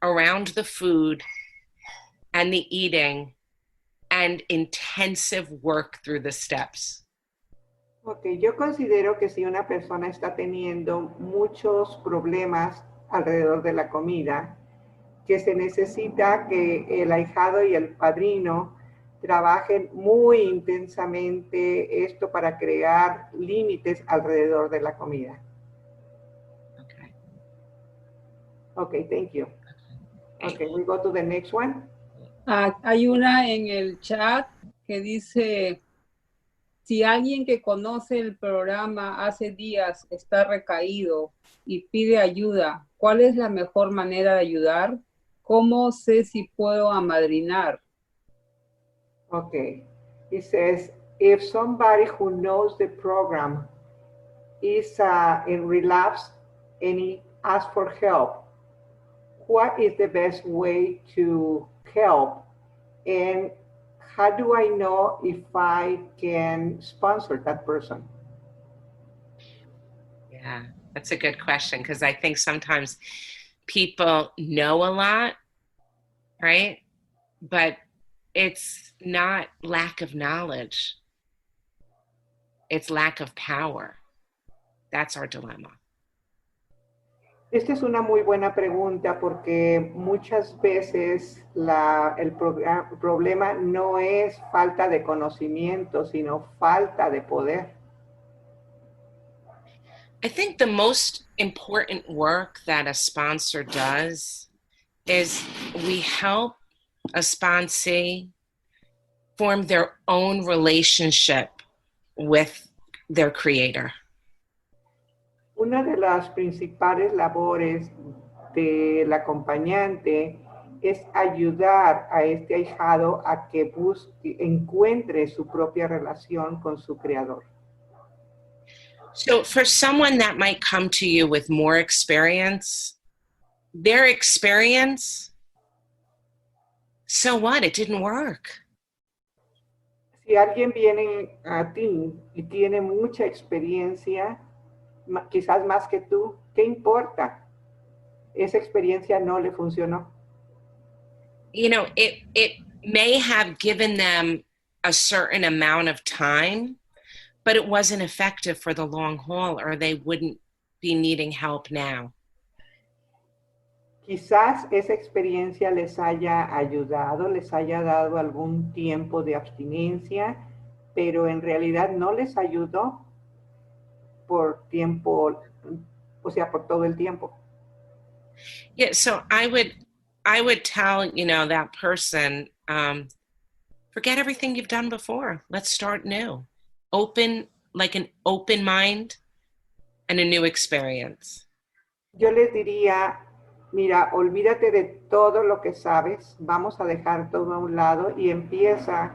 around the food and the eating and intensive work through the steps. Ok, yo considero que si una persona está teniendo muchos problemas alrededor de la comida, que se necesita que el ahijado y el padrino trabajen muy intensamente esto para crear límites alrededor de la comida. Okay. Okay, thank you. Okay, we go to the next one. Hay una en el chat que dice, si alguien que conoce el programa hace días está recaído y pide ayuda, ¿cuál es la mejor manera de ayudar? ¿Cómo sé si puedo amadrinar? Okay, it says, if somebody who knows the program is in relapse and he asks for help, what is the best way to help? And how do I know if I can sponsor that person? Yeah, that's a good question, because I think sometimes people know a lot, right? But it's not lack of knowledge. It's lack of power. That's our dilemma. Esta es una muy buena pregunta porque muchas veces el problema no es falta de conocimiento, sino falta de poder. I think the most important work that a sponsor does is we help a sponsee form their own relationship with their creator. Una de las principales labores del acompañante es ayudar a este ahijado a que encuentre su propia relación con su creador. So for someone that might come to you with more experience, their experience, so what? It didn't work. Si alguien viene a ti y tiene mucha experiencia, quizás más que tú, ¿qué importa? Esa experiencia no le funcionó. You know, it may have given them a certain amount of time, but it wasn't effective for the long haul, or they wouldn't be needing help now. Quizás esa experiencia les haya ayudado, les haya dado algún tiempo de abstinencia, pero en realidad no les ayudó por tiempo, o sea, por todo el tiempo. Yeah, so I would tell, you know, that person, forget everything you've done before. Let's start new. Open, like an open mind and a new experience. Yo les diría, mira, olvídate de todo lo que sabes, vamos a dejar todo a un lado y empieza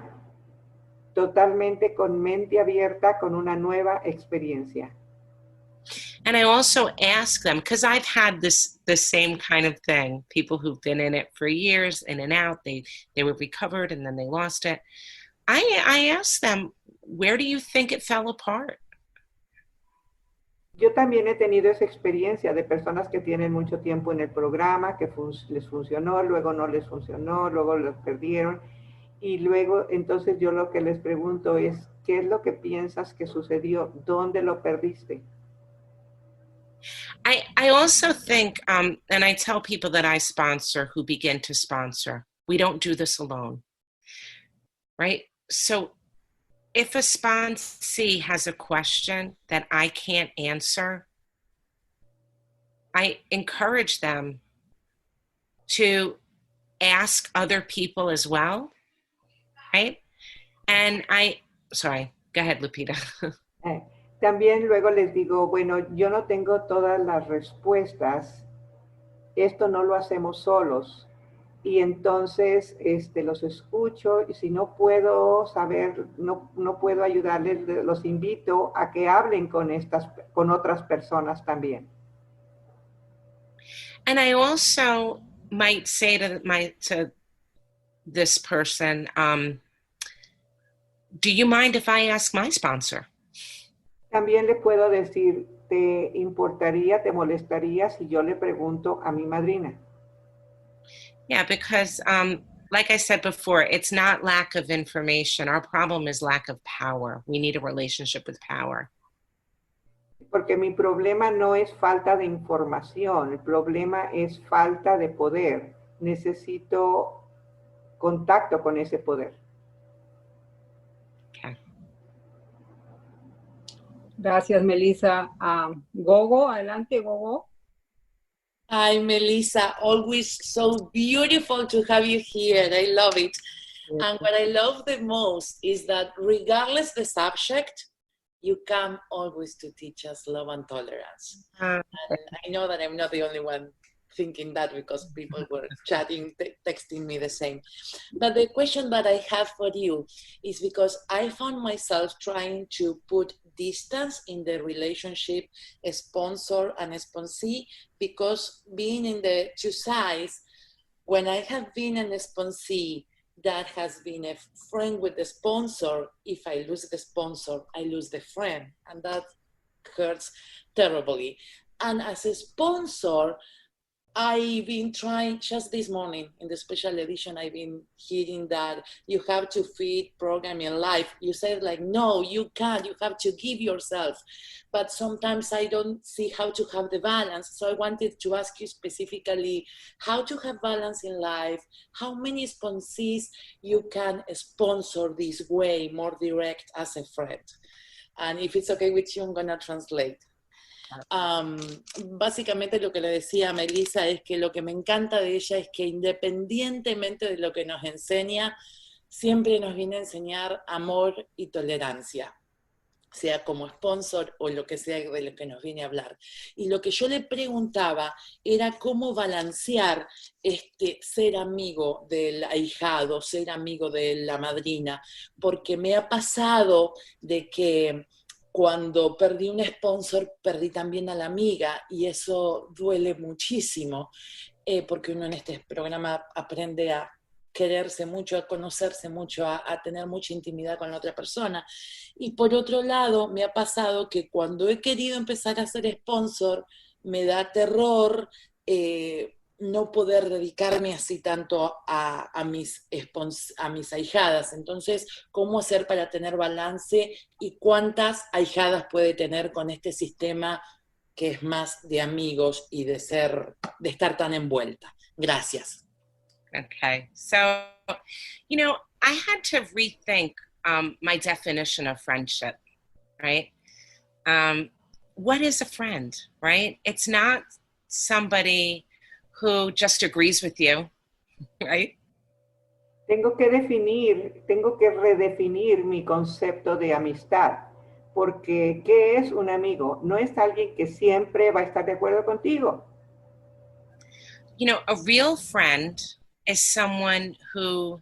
totalmente con mente abierta, con una nueva experiencia. And I also ask them, because I've had the same kind of thing, people who've been in it for years, in and out, they were recovered and then they lost it. I ask them, where do you think it fell apart? Yo también he tenido esa experiencia de personas que tienen mucho tiempo en el programa, que les funcionó, luego no les funcionó, luego los perdieron. Y luego, entonces yo lo que les pregunto es, ¿qué es lo que piensas que sucedió? ¿Dónde lo perdiste? I also think, and I tell people that I sponsor who begin to sponsor, we don't do this alone, right? So if a sponsee has a question that I can't answer, I encourage them to ask other people as well, right? And sorry, go ahead, Lupita. También luego les digo, bueno, yo no tengo todas las respuestas, esto no lo hacemos solos. Y entonces los escucho y si no puedo saber, no puedo ayudarles, los invito a que hablen con otras personas también. And I also might say to this person, do you mind if I ask my sponsor? También le puedo decir, ¿te importaría, te molestaría si yo le pregunto a mi madrina? Yeah, because like I said before, it's not lack of information. Our problem is lack of power. We need a relationship with power. Porque mi problema no es falta de información, el problema es falta de poder. Necesito contacto con ese poder. Okay. Gracias, Melissa. Gogo, adelante, Gogo. Hi, Melissa. Always so beautiful to have you here. I love it. Yes. And what I love the most is that regardless the subject, you come always to teach us love and tolerance. And I know that I'm not the only one thinking that because people were chatting, texting me the same. But the question that I have for you is because I found myself trying to put distance in the relationship sponsor and sponsee, because being in the two sides, when I have been a sponsee that has been a friend with the sponsor, if I lose the sponsor, I lose the friend, and that hurts terribly. And as a sponsor, I've been trying, just this morning in the special edition, I've been hearing that you have to feed programming life. You said like, no, you can't, you have to give yourself. But sometimes I don't see how to have the balance. So I wanted to ask you specifically how to have balance in life, how many sponsees you can sponsor this way, more direct as a friend. And if it's okay with you, I'm gonna translate. Básicamente lo que le decía a Melissa es que lo que me encanta de ella es que independientemente de lo que nos enseña, siempre nos viene a enseñar amor y tolerancia, sea como sponsor o lo que sea de lo que nos viene a hablar. Y lo que yo le preguntaba era cómo balancear ser amigo del ahijado, ser amigo de la madrina, porque me ha pasado de que cuando perdí un sponsor, perdí también a la amiga, y eso duele muchísimo, porque uno en este programa aprende a quererse mucho, a conocerse mucho, a tener mucha intimidad con la otra persona. Y por otro lado, me ha pasado que cuando he querido empezar a ser sponsor, me da terror no poder dedicarme así tanto a mis ahijadas. Entonces, ¿cómo hacer para tener balance y cuántas ahijadas puede tener con este sistema que es más de amigos y de estar tan envuelta? Gracias. Okay, so, I had to rethink my definition of friendship, right? What is a friend, right? It's not somebody who just agrees with you, right? Tengo que redefinir mi concepto de amistad, porque ¿qué es un amigo? No es alguien que siempre va a estar de acuerdo contigo. A real friend is someone who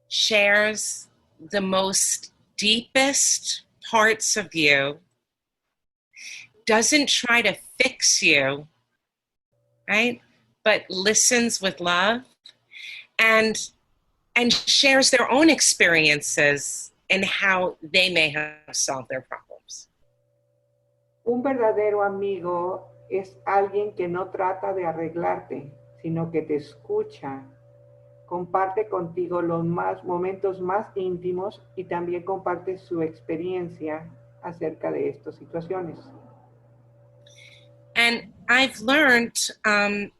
shares the most deepest parts of you, doesn't try to fix you, right? But listens with love and shares their own experiences and how they may have solved their problems. Un verdadero amigo es alguien que no trata de arreglarte, sino que te escucha, comparte contigo los momentos más íntimos y también comparte su experiencia acerca de estas situaciones. And I've learned, I'm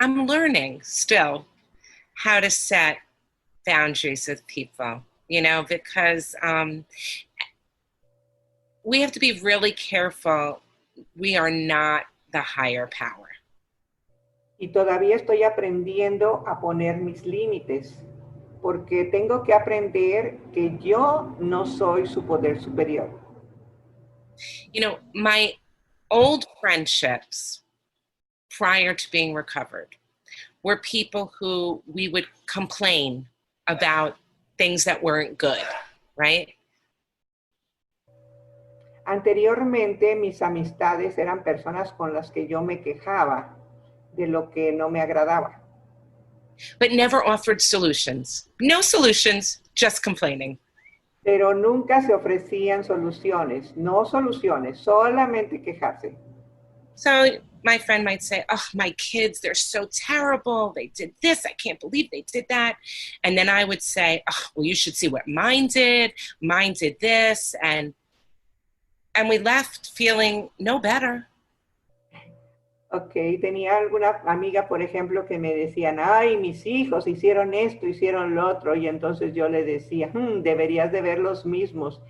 learning still how to set boundaries with people, because we have to be really careful. We are not the higher power. Y todavía estoy aprendiendo a poner mis límites, porque tengo que aprender que yo no soy su poder superior. My old friendships prior to being recovered were people who we would complain about things that weren't good, right? Anteriormente, mis amistades eran personas con las que yo me quejaba de lo que no me agradaba. But never offered solutions. No solutions, just complaining. Pero nunca se ofrecían soluciones, no soluciones, solamente quejarse. So my friend might say, oh, my kids, they're so terrible. They did this. I can't believe they did that. And then I would say, oh, well, you should see what mine did. Mine did this. And we left feeling no better. Ok, tenía alguna amiga, por ejemplo, que me decían, ay, mis hijos hicieron esto, hicieron lo otro, y entonces yo le decía, deberías de ver los mismos.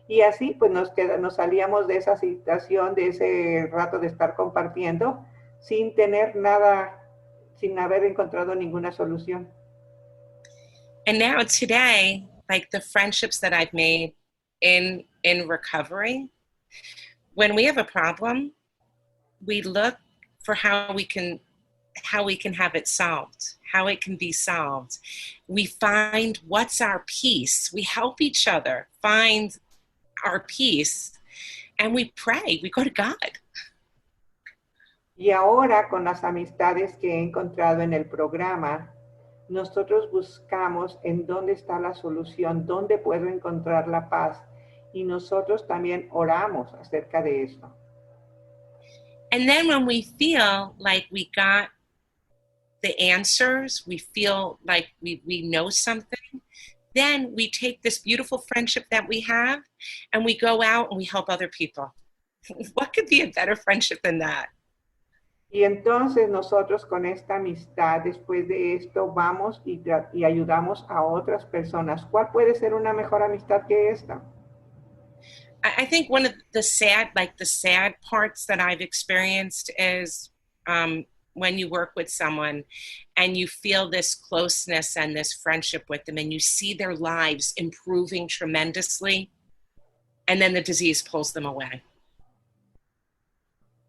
Y así pues nos salíamos de esa situación, de ese rato de estar compartiendo, sin tener nada, sin haber encontrado ninguna solución. And now today, like the friendships that I've made in recovery, when we have a problem, we look for how we can have it solved, how it can be solved. We find what's our peace. We help each other find our peace, and we pray. We go to God. Y ahora, con las amistades que he encontrado en el programa, nosotros buscamos en dónde está la solución, dónde puedo encontrar la paz, y nosotros también oramos acerca de esto. And then when we feel like we got the answers, we feel like we know something, then we take this beautiful friendship that we have and we go out and we help other people. What could be a better friendship than that? Y entonces nosotros con esta amistad, después de esto, vamos y ayudamos a otras personas. ¿Cuál puede ser una mejor amistad que esta? I think one of the sad parts that I've experienced is when you work with someone and you feel this closeness and this friendship with them and you see their lives improving tremendously, and then the disease pulls them away.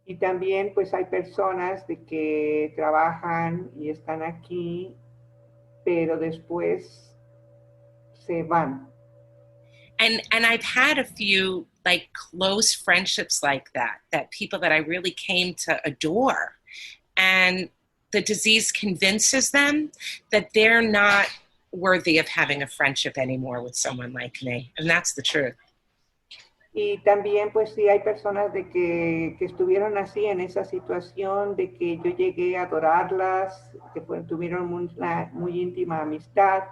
Y también pues hay personas de que trabajan y están aquí, pero después se van. And I've had a few like close friendships like that people that I really came to adore. And the disease convinces them that they're not worthy of having a friendship anymore with someone like me. And that's the truth. Y también pues sí hay personas de que estuvieron así en esa situación, de que yo llegué a adorarlas, que tuvieron una muy íntima amistad,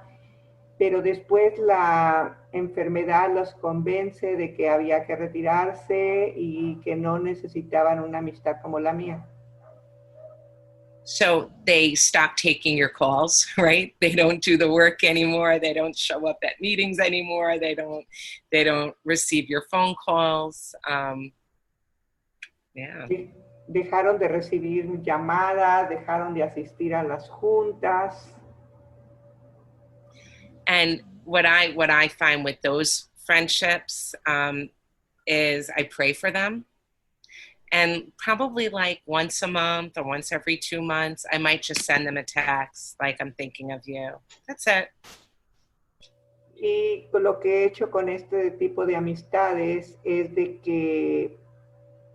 pero después la enfermedad los convence de que había que retirarse y que no necesitaban una amistad como la mía. So they stop taking your calls, right? They don't do the work anymore. They don't show up at meetings anymore. They don't receive your phone calls. Yeah. Dejaron de recibir llamadas, dejaron de asistir a las juntas. And what I find with those friendships is I pray for them. And probably like once a month or once every 2 months, I might just send them a text, like I'm thinking of you. That's it. Y lo que he hecho con este tipo de amistades es de que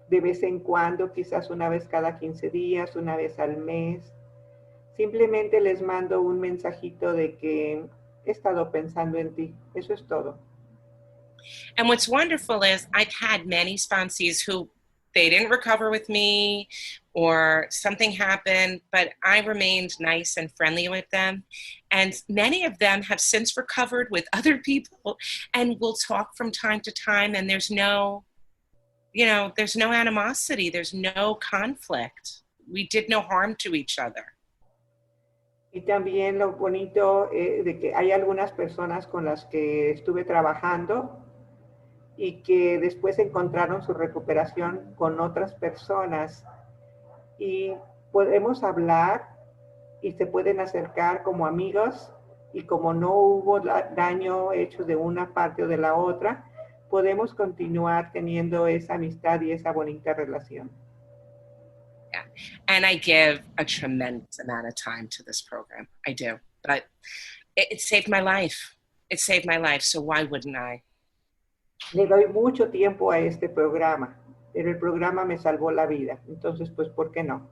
de vez en cuando, quizás una vez cada 15 días, una vez al mes, simplemente les mando un mensajito de que he estado pensando en ti. Eso es todo. And what's wonderful is I've had many sponsees who they didn't recover with me or something happened, but I remained nice and friendly with them. And many of them have since recovered with other people and will talk from time to time. And there's no animosity. There's no conflict. We did no harm to each other. Y también lo bonito de que hay algunas personas con las que estuve trabajando y que después encontraron su recuperación con otras personas y podemos hablar y se pueden acercar como amigos y como no hubo daño hecho de una parte o de la otra, podemos continuar teniendo esa amistad y esa bonita relación. Yeah. And I give a tremendous amount of time to this program. I do. But it saved my life. It saved my life. So why wouldn't I? Le doy mucho tiempo a este programa, pero el programa me salvó la vida. Entonces, pues, ¿por qué no?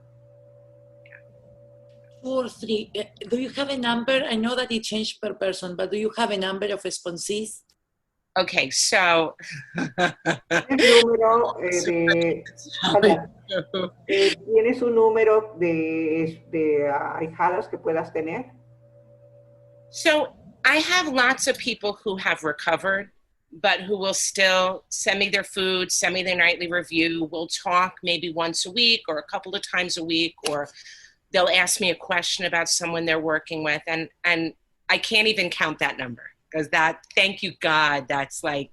2 or 3. Do you have a number? I know that it changed per person, but do you have a number of sponsees? Okay, so... ¿Tienes número ¿tienes un número de ahijados que puedas tener? So I have lots of people who have recovered, but who will still send me their food, send me their nightly review. We'll talk maybe once a week or a couple of times a week, or they'll ask me a question about someone they're working with. And I can't even count that number because thank you God, that's like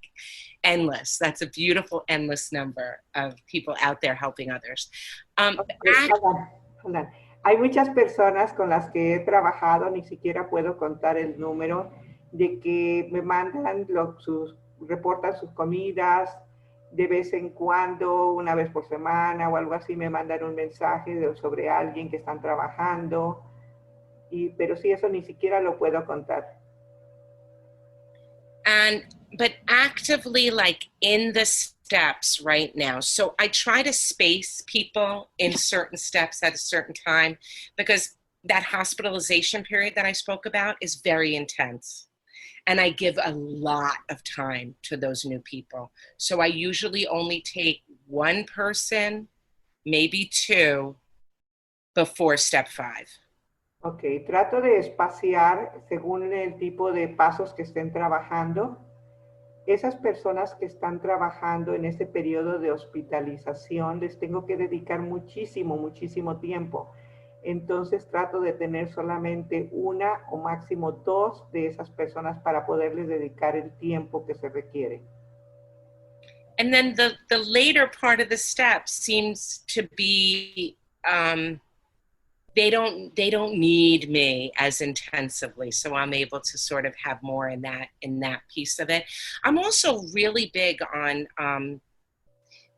endless. That's a beautiful, endless number of people out there helping others. Hold on. Hay muchas personas con las que he trabajado, ni siquiera puedo contar el número, de que me mandan reportan sus comidas, de vez en cuando, una vez por semana o algo así, me mandan un mensaje sobre alguien que están trabajando, pero sí, eso ni siquiera lo puedo contar. But actively, like in the steps right now. So I try to space people in certain steps at a certain time because that hospitalization period that I spoke about is very intense. And I give a lot of time to those new people. So I usually only take one person, maybe 2, before step 5. Ok, trato de espaciar según el tipo de pasos que estén trabajando. Esas personas que están trabajando en este periodo de hospitalización, les tengo que dedicar muchísimo, muchísimo tiempo. Entonces trato de tener solamente 1 o máximo 2 de esas personas para poderles dedicar el tiempo que se requiere. And then the later part of the steps seems to be they don't need me as intensively, so I'm able to sort of have more in that piece of it. I'm also really big on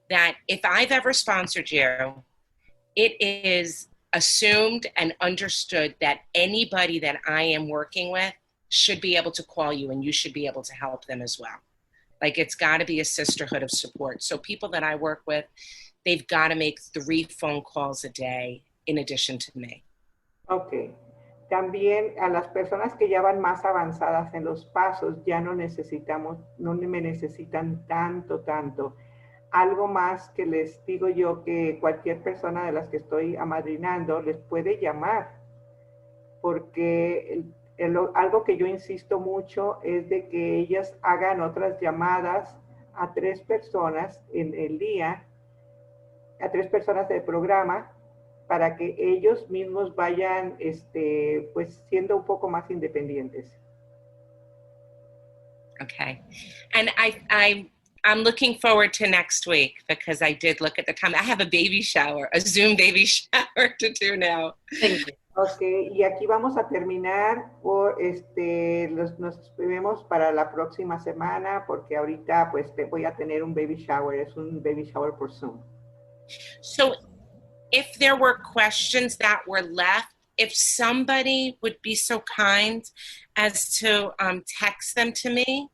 that if I've ever sponsored you, it is assumed and understood that anybody that I am working with should be able to call you, and you should be able to help them as well. Like, it's got to be a sisterhood of support. So people that I work with, they've got to make 3 phone calls a day in addition to me. Ok. También a las personas que ya van más avanzadas en los pasos, ya no me necesitan tanto. Algo más que les digo yo, que cualquier persona de las que estoy amadrinando les puede llamar, porque algo que yo insisto mucho es de que ellas hagan otras llamadas a 3 personas en el día, a 3 personas del programa, para que ellos mismos vayan pues siendo un poco más independientes. Okay. And I'm looking forward to next week, because I did look at the time. I have a baby shower, a Zoom baby shower to do now. Thank you. Ok, y aquí vamos a terminar. Nos vemos para la próxima semana, porque ahorita pues voy a tener un baby shower. Es un baby shower por Zoom. So if there were questions that were left, if somebody would be so kind as to text them to me,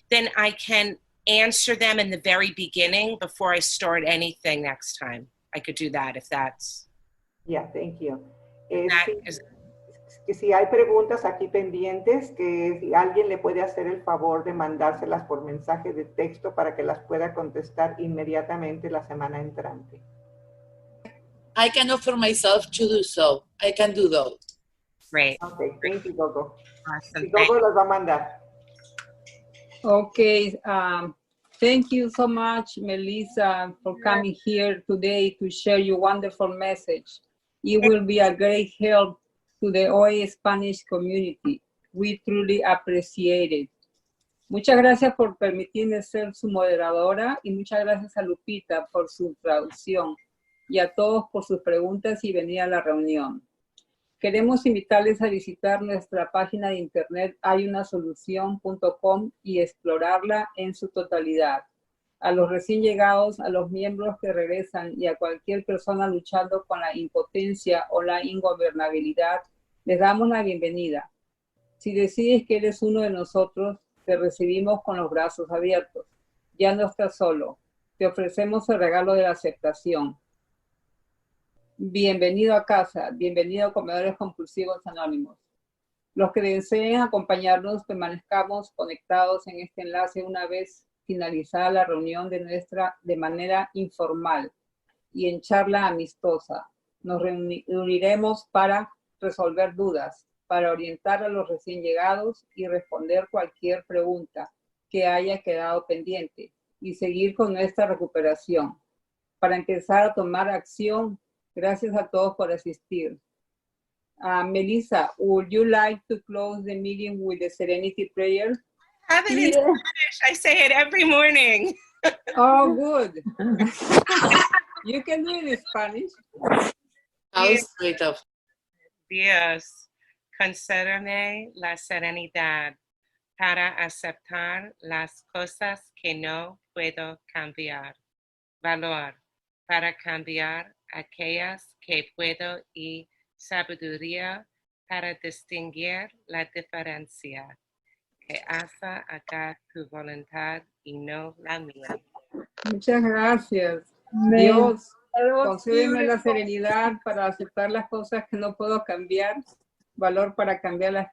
then I can answer them in the very beginning before I start anything next time. I could do that if that's... Yeah, thank you. Is, si hay preguntas aquí pendientes, que si alguien le puede hacer el favor de mandárselas por mensaje de texto para que las pueda contestar inmediatamente la semana entrante. I can offer myself to do so. I can do those. Great. Okay, thank you, Gogo. Awesome. Y Gogo los va a mandar. Okay, thank you so much, Melissa, for coming here today to share your wonderful message. It will be a great help to the OA Spanish community. We truly appreciate it. Muchas gracias por permitirme ser su moderadora, y muchas gracias a Lupita por su traducción, y a todos por sus preguntas y venir a la reunión. Queremos invitarles a visitar nuestra página de internet hayunasolucion.com y explorarla en su totalidad. A los recién llegados, a los miembros que regresan y a cualquier persona luchando con la impotencia o la ingobernabilidad, les damos la bienvenida. Si decides que eres uno de nosotros, te recibimos con los brazos abiertos. Ya no estás solo. Te ofrecemos el regalo de la aceptación. Bienvenido a casa, bienvenido a Comedores Compulsivos Anónimos. Los que deseen acompañarnos, permanezcamos conectados en este enlace una vez finalizada la reunión de manera informal y en charla amistosa. Nos reuniremos para resolver dudas, para orientar a los recién llegados y responder cualquier pregunta que haya quedado pendiente y seguir con nuestra recuperación. Para empezar a tomar acción. Gracias a todos por asistir. Melissa, would you like to close the meeting with the Serenity Prayer? I have it in Spanish. I say it every morning. Oh, good. You can do it in Spanish. How sweet of. Dios, concédeme la serenidad para aceptar las cosas que no puedo cambiar. Valor para cambiar aquellas que puedo y sabiduría para distinguir la diferencia. Que haga tu voluntad y no la mía. Muchas gracias. Man, Dios, that was concédeme la beautiful. serenidad para aceptar las cosas que no puedo cambiar, valor para cambiar las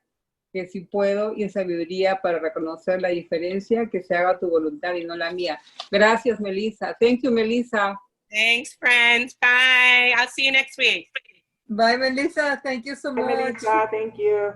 que sí puedo y sabiduría para reconocer la diferencia, que se haga tu voluntad y no la mía. Gracias, Melissa. Thank you, Melissa. Thanks, friends. Bye. I'll see you next week. Bye, Melissa. Thank you so much. Melissa, thank you.